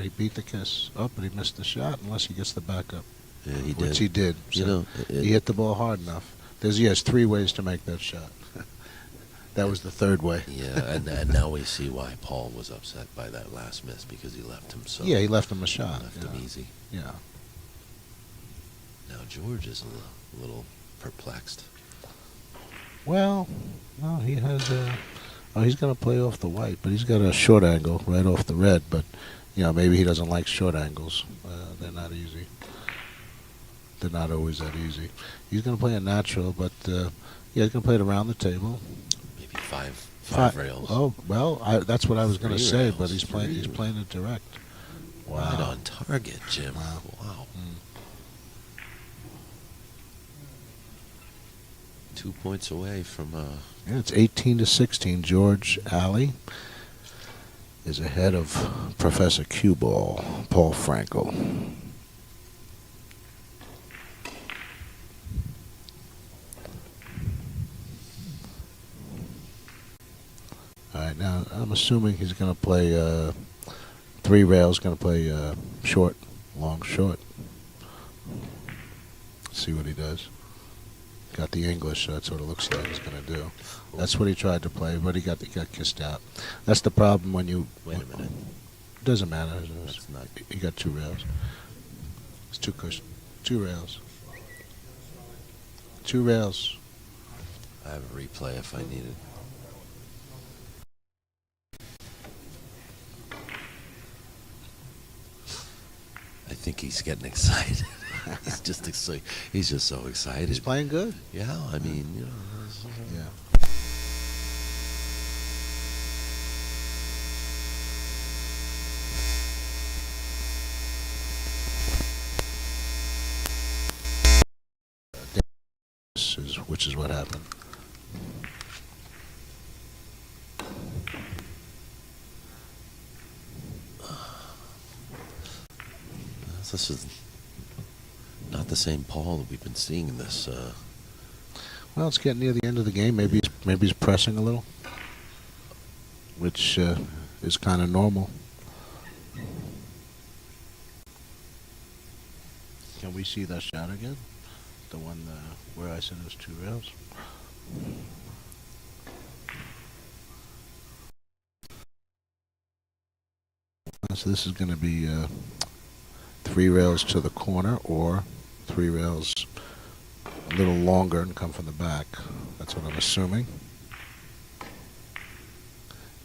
C: He beat the kiss. Oh, but he missed the shot unless he gets the backup,
A: Yeah, he did.
C: which he did. So he hit the ball hard enough. He has 3 ways to make that shot. That was the 3rd way.
A: Yeah, and now we see why Paul was upset by that last miss, because he left him so.
C: Yeah, he left him a shot.
A: Left
C: yeah.
A: him easy.
C: Yeah.
A: Now George is a little perplexed.
C: Well, no, he has a. Oh, he's going to play off the white, but he's got a short angle right off the red. But maybe he doesn't like short angles. They're not easy. They're not always that easy. He's going to play a natural, but he's going to play it around the table.
A: Maybe five rails.
C: Oh well, that's what I was going to
A: 3
C: say,
A: rails,
C: but he's
A: 3
C: playing it direct. Wow.
A: Right on target, Jim.
C: Wow.
A: Wow.
C: Mm.
A: 2 points away from.
C: Yeah, it's 18-16. George ALLEE is ahead of Professor Cue Ball, Paul Frankel. All right, now I'm assuming he's going to play 3 rails, going to play short, long, short. See what he does. Got the English, so that's what it looks like he's going to do. That's what he tried to play, but he got kissed out. That's the problem when you...
A: Wait a minute.
C: Doesn't matter.
A: That's not...
C: He got 2 rails. It's 2 cushions. 2 rails. 2 rails.
A: I have a replay if I need it. I think he's getting excited. He's just excited. He's just so excited.
C: He's playing good.
A: Yeah, I mean, you know.
C: Yeah. Which is what happened.
A: This is not the same Paul that we've been seeing in this.
C: Well, it's getting near the end of the game. Maybe he's pressing a little, which is kind of normal. Can we see that shot again? The one where I said it was 2 rails. So this is going to be 3 rails to the corner, or 3 rails a little longer and come from the back. That's what I'm assuming.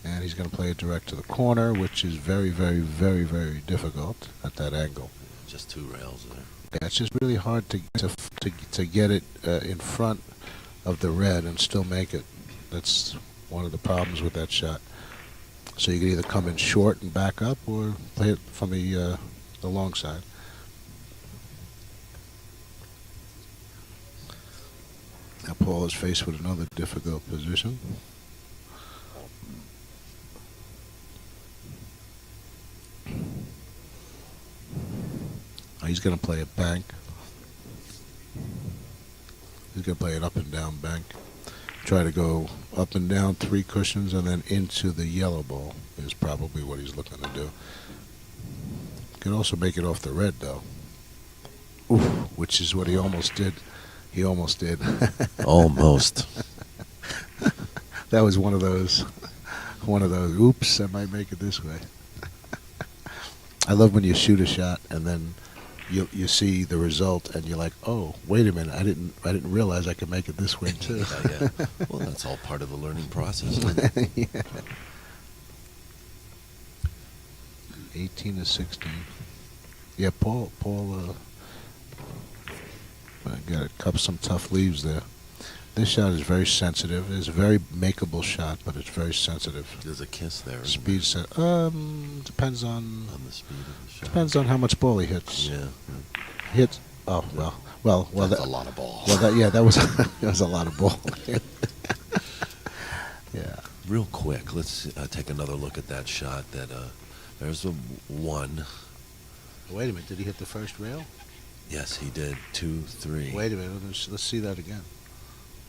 C: And he's going to play it direct to the corner, which is very, very, very, very difficult at that angle.
A: Just 2 rails there.
C: Yeah, it's just really hard to get it in front of the red and still make it. That's one of the problems with that shot. So you can either come in short and back up, or play it from the long side. Now Paul is faced with another difficult position. He's going to play a bank. He's going to play an up and down bank. Try to go up and down 3 cushions and then into the yellow ball is probably what he's looking to do. Can also make it off the red though. Oof, which is what he almost did. He almost did.
A: Almost.
C: That was one of those. Oops, I might make it this way. I love when you shoot a shot and then you see the result and you're like, oh, wait a minute, I didn't realize I could make it this way too.
A: Yeah. Well, that's all part of the learning process. Isn't it?
C: Yeah. 18 to 16. Yeah, Paul got to cup some tough leaves there. This shot is very sensitive. It's a very makeable shot, but it's very sensitive.
A: There's a kiss there.
C: Speed set. Depends on
A: the speed of the shot.
C: Depends on how much ball he hits.
A: Yeah.
C: Hits. Oh well.
A: That's a lot of ball.
C: Well, that was that was a lot of ball. Yeah.
A: Real quick, let's take another look at that shot. There's a 1.
C: Wait a minute. Did he hit the first rail?
A: Yes, he did. 2, 3.
C: Wait a minute. Let's see that again.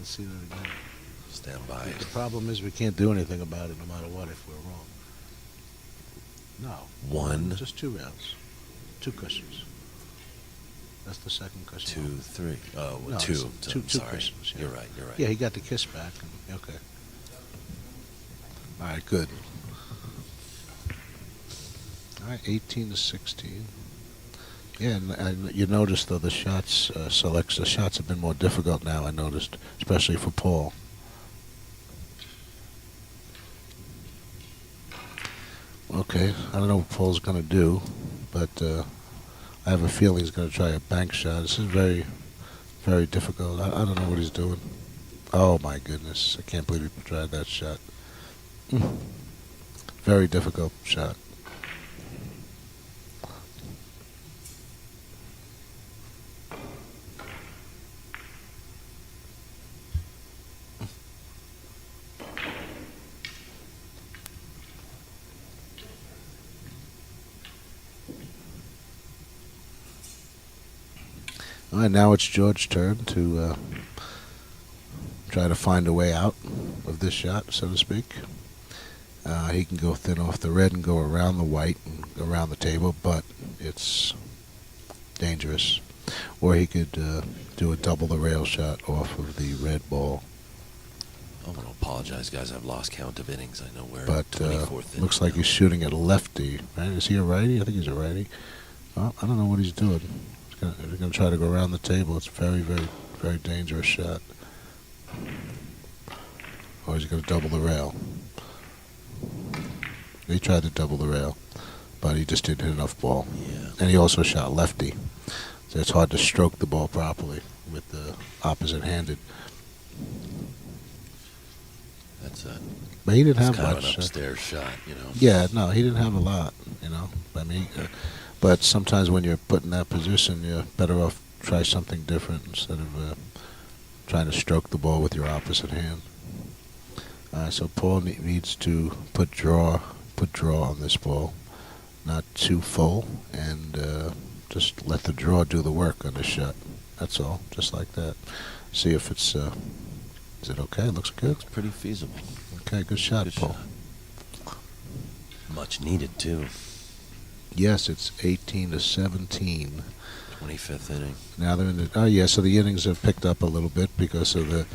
A: Stand by.
C: The problem is we can't do anything about it no matter what if we're wrong. No.
A: 1.
C: Just 2 rails. 2 cushions. That's the second cushion.
A: 2, 3. Oh,
C: No,
A: 2.
C: it's two
A: Sorry.
C: cushions, yeah.
A: You're right.
C: Yeah, he got the kiss back. Okay. All right, good. All right, 18 to 16. Yeah, and you notice though the shots the shots have been more difficult now. I noticed, especially for Paul. Okay, I don't know what Paul's going to do, but I have a feeling he's going to try a bank shot. This is very, very difficult. I don't know what he's doing. Oh my goodness, I can't believe he tried that shot. Very difficult shot. All right, now it's George's turn to try to find a way out of this shot, so to speak. He can go thin off the red and go around the white and around the table, but it's dangerous. Or he could do a double the rail shot off of the red ball.
A: I want to apologize, guys. I've lost count of innings. I know we're
C: But
A: 24th inning
C: looks like
A: now.
C: he's shooting at lefty. Right? Is he a righty? I think he's a righty. Well, I don't know what he's doing. He's going to try to go around the table. It's a very, very, very dangerous shot. Or is he going to double the rail? He tried to double the rail, but he just didn't hit enough ball.
A: Yeah.
C: And he also shot lefty. So it's hard to stroke the ball properly with the opposite-handed.
A: That's a
C: But he didn't
A: it's
C: have
A: kind
C: much.
A: of an upstairs shot, you know.
C: Yeah, no, he didn't have a lot, you know. I mean, but sometimes when you're put in that position, you're better off try something different instead of trying to stroke the ball with your opposite hand. So Paul needs to put draw on this ball, not too full, and just let the draw do the work on the shot. That's all, just like that. See if it's is it okay? Looks good.
A: Looks pretty feasible.
C: Okay, good shot,
A: Good
C: Paul.
A: shot. Much needed too.
C: Yes, it's 18-17.
A: 25th inning.
C: Now they're in the so the innings have picked up a little bit because of the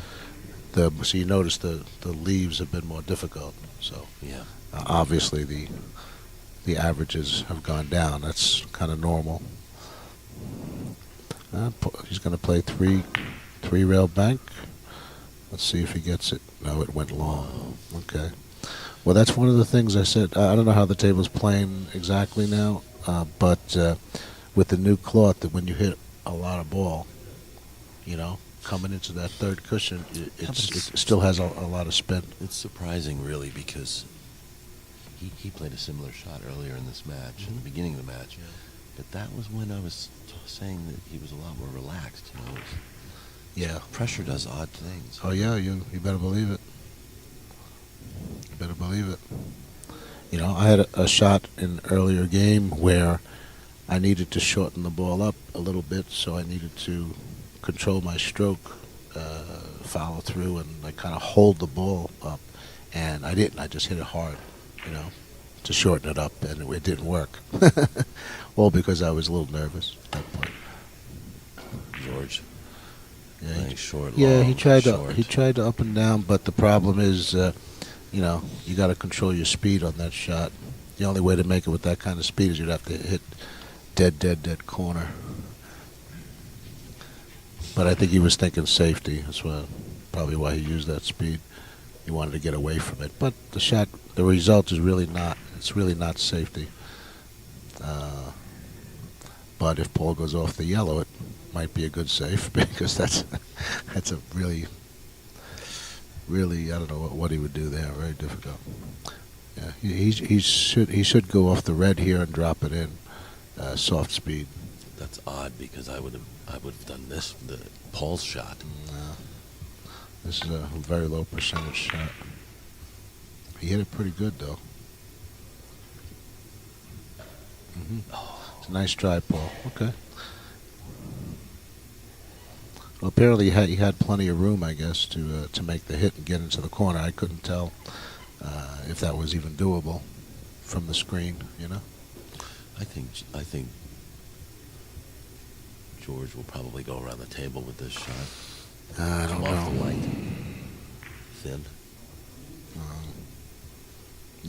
C: so you notice the leaves have been more difficult. So
A: Yeah.
C: obviously the averages have gone down. That's kind of normal. He's going to play three rail bank. Let's see if he gets it. No, it went long. Okay. Well, that's one of the things I said. I don't know how the table's playing exactly now, but with the new cloth, that when you hit a lot of ball, you know, coming into that third cushion, it still has a lot of spin.
A: It's surprising, really, because he played a similar shot earlier in this match, in the beginning of the match. But that was when I was saying that he was a lot more relaxed. You know,
C: Yeah.
A: pressure does odd things.
C: Oh yeah, you better believe it. You better believe it. You know, I had a shot in an earlier game where I needed to shorten the ball up a little bit, so I needed to control my stroke, follow through, and like kind of hold the ball up. And I didn't. I just hit it hard, you know, to shorten it up, and it didn't work. All because I was a little nervous at that point.
A: George.
C: Yeah,
A: Playing short,
C: yeah,
A: long,
C: he tried
A: short.
C: to up and down, but the problem is, you know, you got to control your speed on that shot. The only way to make it with that kind of speed is you'd have to hit dead corner. But I think he was thinking safety. That's probably why he used that speed. He wanted to get away from it. But the shot, the result is really not. It's really not safety. But if Paul goes off the yellow, it might be a good save because that's a really I don't know what he would do there. Very difficult. Yeah, he should go off the red here and drop it in soft speed.
A: That's odd because I would have done this, the Paul's shot.
C: This is a very low percentage shot. He hit it pretty good though. It's a nice try, Paul. Okay. Well, apparently he had plenty of room, I guess, to make the hit and get into the corner. I couldn't tell if that was even doable from the screen, you know.
A: I think George will probably go around the table with this shot.
C: I don't
A: Come off the
C: know.
A: white. Thin.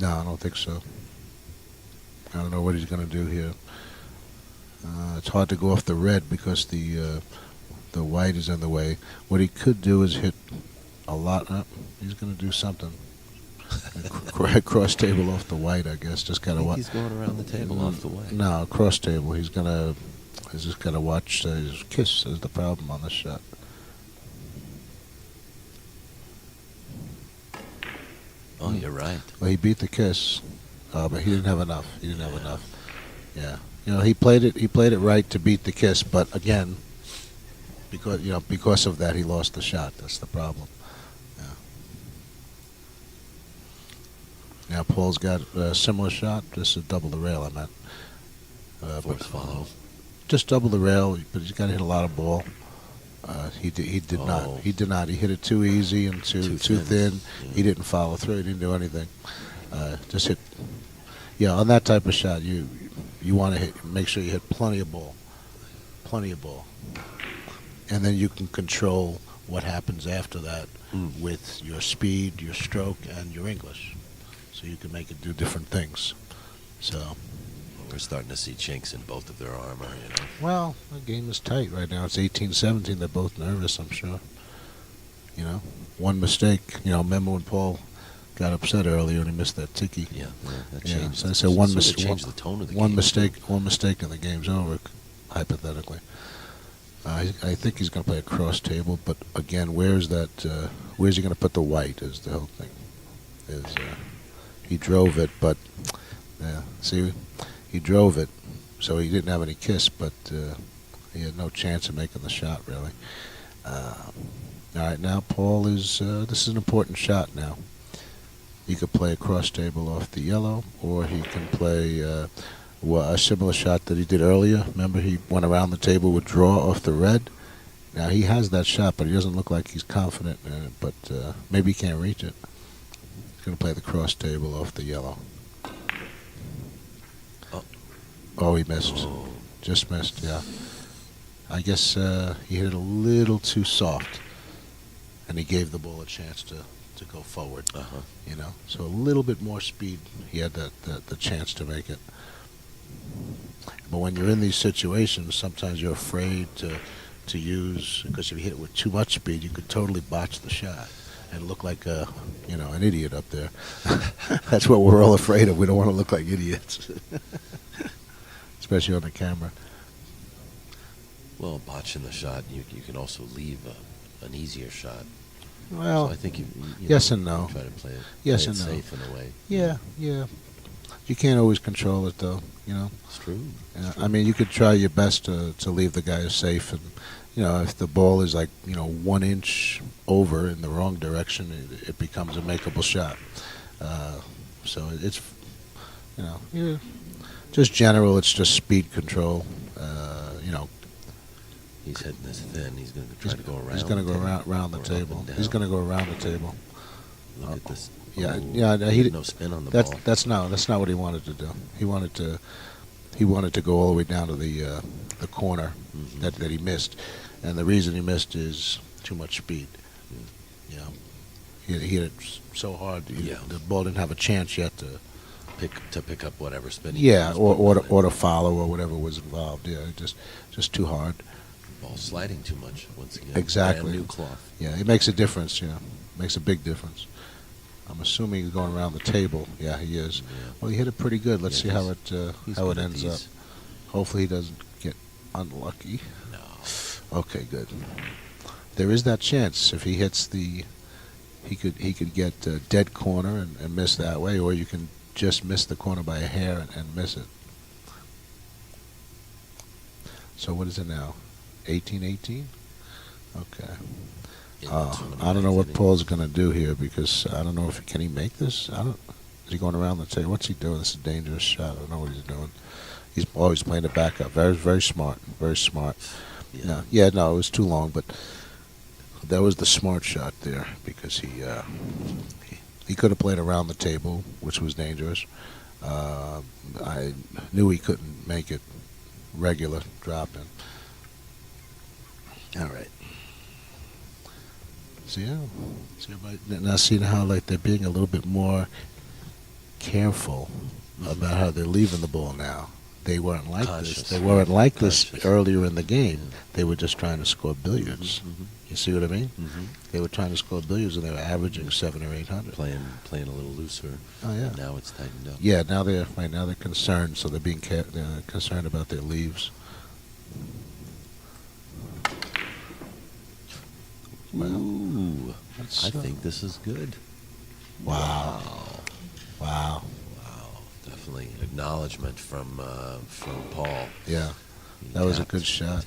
C: No, I don't think so. I don't know what he's going to do here. It's hard to go off the red because the white is in the way. What he could do is hit a lot up. He's going to do something. Cross table off the white, I guess. Just kind of watch.
A: He's going around the table off the white.
C: No, cross table. He's just going to watch his kiss is the problem on this shot.
A: Oh, you're right.
C: Well, he beat the kiss, but he didn't have enough. Yeah, you know, he played it right to beat the kiss, but again, because of that, he lost the shot. That's the problem. Yeah. Now Paul's got a similar shot. Just a double the rail, I meant.
A: Force follow.
C: Just double the rail, but he's got to hit a lot of ball. He did not.
A: Oh.
C: He did not. He hit it too easy and too thin.
A: Yeah.
C: He didn't follow through. He didn't do anything. Just hit. Yeah, on that type of shot, you want to make sure you hit plenty of ball, and then you can control what happens after that with your speed, your stroke, and your English. So you can make it do different things. So,
A: We're starting to see chinks in both of their armor, you know.
C: well, the game is tight right now. It's 18-17. They're both nervous, I'm sure. You know, one mistake. You know, remember when Paul got upset earlier and he missed that tiki?
A: Yeah, that
C: Yeah,
A: changed.
C: so I said one
A: changed the tone of the
C: one
A: game.
C: mistake and the game's over, hypothetically. I think he's going to play a cross table, but again, where's he going to put the white is the whole thing. He drove it, but see, he drove it, so he didn't have any kiss, but he had no chance of making the shot, really. All right, now Paul is, this is an important shot now. He could play a cross table off the yellow, or he can play a similar shot that he did earlier. Remember, he went around the table with draw off the red. Now, he has that shot, but he doesn't look like he's confident in it, but maybe he can't reach it. He's going to play the cross table off the yellow. Oh, he missed.
A: Oh.
C: Just missed, yeah. I guess he hit it a little too soft, and he gave the ball a chance to go forward. You know, so a little bit more speed. He had the chance to make it. But when you're in these situations, sometimes you're afraid to use, because if you hit it with too much speed, you could totally botch the shot and look like an idiot up there. That's what we're all afraid of. We don't want to look like idiots, especially on the camera.
A: Well, botching the shot, you can also leave an easier shot.
C: Well,
A: So I think you
C: yes and no.
A: Try to play it,
C: Yes
A: play it
C: and no.
A: safe in a way.
C: Yeah. You can't always control it, though. You know.
A: It's true.
C: I mean, you could try your best to leave the guy safe, and if the ball is like 1 inch over in the wrong direction, it becomes a makeable shot. So it's just general. It's just speed control.
A: He's hitting this thin. He's going to try to go around.
C: He's going to go around the
A: or up and
C: table.
A: down.
C: He's going to go around the table.
A: Look at this.
C: Yeah,
A: Oh,
C: yeah. He
A: no spin on the
C: that's
A: ball.
C: that's not what he wanted to do. He wanted to go all the way down to the corner
A: Mhm.
C: that he missed, and the reason he missed is too much speed. He hit it so hard. The ball didn't have a chance yet to
A: pick up whatever spin.
C: or to follow or whatever was involved. Yeah, just too hard.
A: Ball sliding too much once again.
C: Exactly.
A: Brand new cloth.
C: Yeah, it makes a difference. Makes a big difference. I'm assuming he's going around the table. Yeah, he is.
A: Yeah.
C: Well, he hit it pretty good. Let's see how it
A: He's
C: how it
A: good at
C: ends up.
A: these.
C: Hopefully, he doesn't get unlucky.
A: No.
C: Okay, good. There is that chance if he hits he could get dead corner and miss that way, or you can just miss the corner by a hair and miss it. So what is it now? 18-18? Okay.
A: In the
C: I
A: tournament
C: don't know what
A: activity.
C: Paul's going to do here, because I don't know if can he make this. Is he going around the table? What's he doing? This is a dangerous shot. I don't know what he's doing. He's always playing it back up. Very, very smart. Very smart.
A: Yeah.
C: No, it was too long, but that was the smart shot there, because he could have played around the table, which was dangerous. I knew he couldn't make it regular drop-in. All right. See how they're being a little bit more careful about how they're leaving the ball now. They weren't like
A: Conscious.
C: this. They weren't like this
A: Conscious.
C: earlier in the game. They were just trying to score billiards.
A: Mhm.
C: You see what I mean?
A: Mhm.
C: They were trying to score billiards, and they were averaging 700 or 800.
A: Playing a little looser.
C: Oh yeah.
A: Now it's tightened up.
C: Yeah. Now they're concerned, so they're they're concerned about their leaves.
A: Ooh.
C: That's,
A: I think this is good.
C: Wow.
A: Wow. Definitely acknowledgement from Paul.
C: Yeah.
A: He
C: That was a good shot.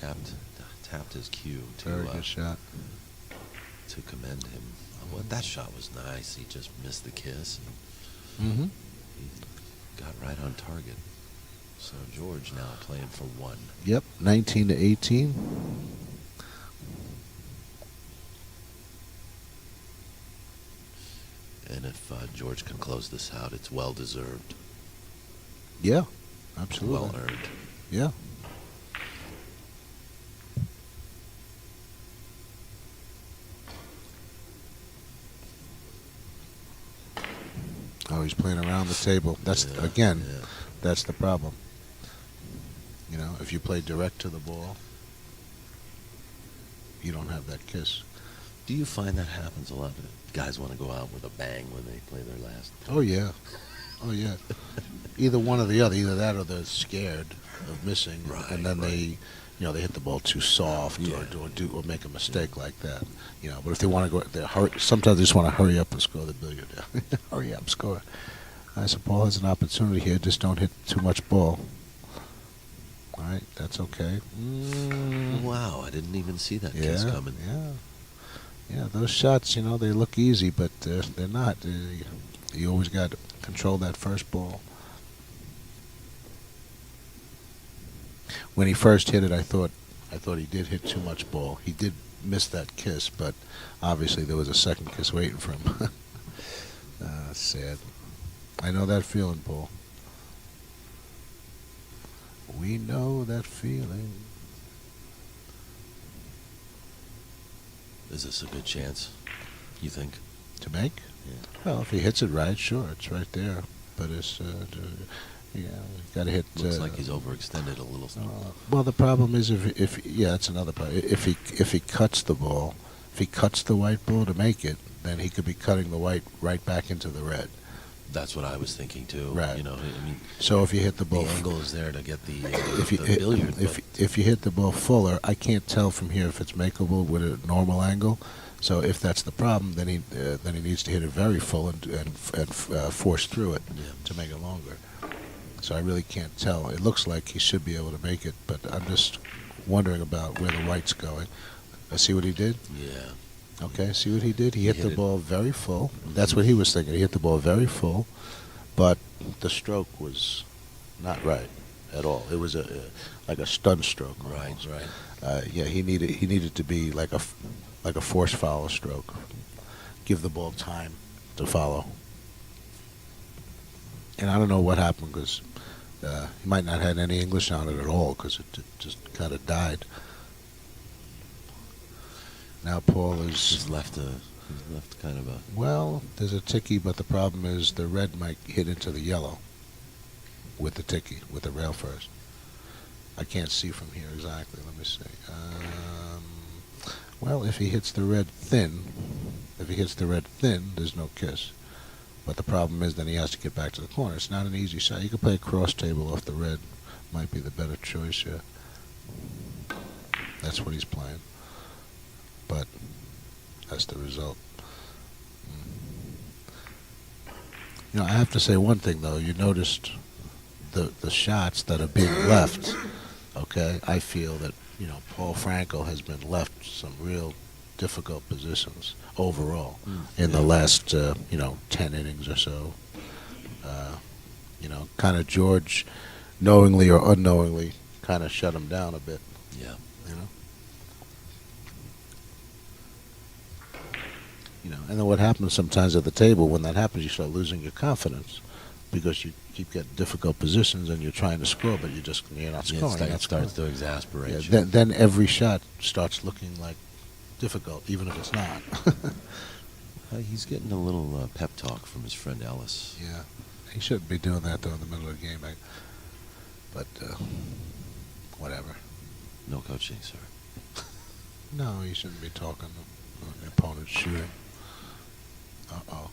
A: Tapped his cue
C: Very good shot.
A: to commend him. Well, that shot was nice. He just missed the kiss.
C: Mm-hmm.
A: He got right on target. So George now playing for one.
C: Yep. 19-18.
A: And if George can close this out, it's well deserved.
C: Yeah, absolutely.
A: Well earned.
C: Yeah. Oh, he's playing around the table. That's
A: Yeah,
C: again,
A: yeah.
C: that's the problem. You know, if you play direct to the ball, you don't have that kiss.
A: Do you find that happens a lot? Guys want to go out with a bang when they play their last.
C: Oh yeah, oh yeah. Either one or the other. Either that or they're scared of missing,
A: Right,
C: and then
A: right.
C: they hit the ball too soft
A: Yeah.
C: or make a mistake like that. You know, but if they want to go, they hurry. Sometimes they just want to hurry up and score the billiard. Hurry up, score. I said Paul has an opportunity here. Just don't hit too much ball. All right, that's okay.
A: Wow, I didn't even see that
C: Yeah,
A: kiss coming.
C: yeah. Those shots, you know, they look easy, but they're not. You always got to control that first ball. When he first hit it, I thought he did hit too much ball. He did miss that kiss, but obviously there was a second kiss waiting for him. Sad. I know that feeling, Paul. We know that feeling.
A: Is this a good chance, you think?
C: To make?
A: Yeah.
C: Well, if he hits it right, sure, it's right there. But it's, you got to hit.
A: Looks like he's overextended a little.
C: Well, the problem is if that's another problem. If he cuts the ball, if he cuts the white ball to make it, then he could be cutting the white right back into the red.
A: That's what I was thinking too.
C: Right.
A: You know, I mean,
C: So if you hit the ball,
A: the angle is there to get the
C: if you
A: the billiard.
C: if you hit the ball fuller, I can't tell from here if it's makeable with a normal angle. So if that's the problem, then he needs to hit it very full and force through it
A: Yeah.
C: to make it longer. So I really can't tell. It looks like he should be able to make it, but I'm just wondering about where the white's going. See what he did?
A: Yeah.
C: Okay, see what he did? He hit
A: hit
C: the
A: it.
C: ball very full. That's what he was thinking. He hit the ball very full, but the stroke was not right at all. It was like a stun stroke.
A: Right.
C: Almost.
A: Right.
C: Yeah, he needed to be like a force follow stroke. Give the ball time to follow. And I don't know what happened because he might not have had any English on it at all because it just kind of died. Now Paul
A: He's
C: is,
A: left kind of a.
C: well, there's a ticky, but the problem is the red might hit into the yellow with the ticky, with the rail first. I can't see from here exactly. Let me see. Well, if he hits the red thin, there's no kiss. But the problem is then he has to get back to the corner. It's not an easy shot. You could play a cross table off the red. Might be the better choice here. That's what he's playing. But that's the result. You know, I have to say one thing, though. You noticed the shots that are being left, okay? I feel that, you know, Paul Frankel has been left some real difficult positions overall in the last, 10 innings or so. Kind of George, knowingly or unknowingly, kind of shut him down a bit,
A: Yeah.
C: you know? And then what happens sometimes at the table, when that happens, you start losing your confidence because you keep getting difficult positions and you're trying to score, but you're not
A: Yeah,
C: scoring.
A: it starts to exasperate you.
C: Then every shot starts looking like difficult, even if it's not.
A: He's getting a little pep talk from his friend Ellis.
C: Yeah, he shouldn't be doing that though in the middle of the game. But whatever.
A: No coaching, sir.
C: No, he shouldn't be talking to the opponent's shooting. Uh-oh.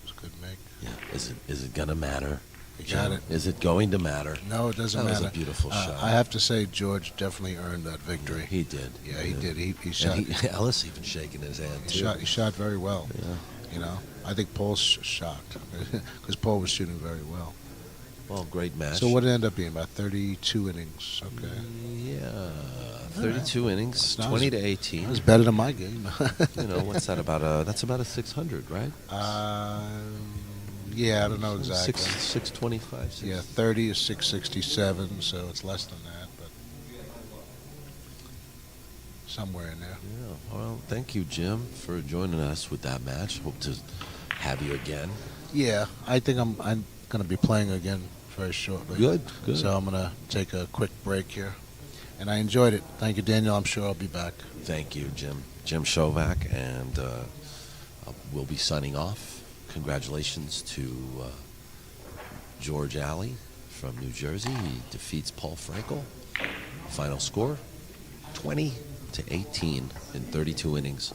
C: It's a good make.
A: Yeah. Is it gonna matter?
C: You got it.
A: Is it going to matter?
C: No, it doesn't
A: That
C: matter.
A: was a beautiful shot.
C: I have to say, George definitely earned that victory.
A: He did.
C: Yeah, he did. He shot.
A: And Ellis even shaking his hand too.
C: He shot very well.
A: Yeah.
C: I think Paul's shocked because Paul was shooting very well.
A: Well, great match.
C: So what did it end up being? About 32 innings. Okay.
A: Yeah. 32 innings,
C: That's
A: 20 to 18.
C: That was better than my game.
A: What's that about? That's about a 600, right?
C: Yeah, I don't know exactly.
A: 625.
C: Yeah, 30 is 667, so it's less than that, but somewhere in there.
A: Yeah. Well, thank you, Jim, for joining us with that match. Hope to have you again.
C: Yeah, I think I'm going to be playing again very shortly.
A: Good, good.
C: So I'm going to take a quick break here. And I enjoyed it. Thank you, Daniel. I'm sure I'll be back.
A: Thank you, Jim. Jim Shovak, and we'll be signing off. Congratulations to George ALLEE from New Jersey. He defeats Paul Frankel. Final score, 20-18 in 32 innings.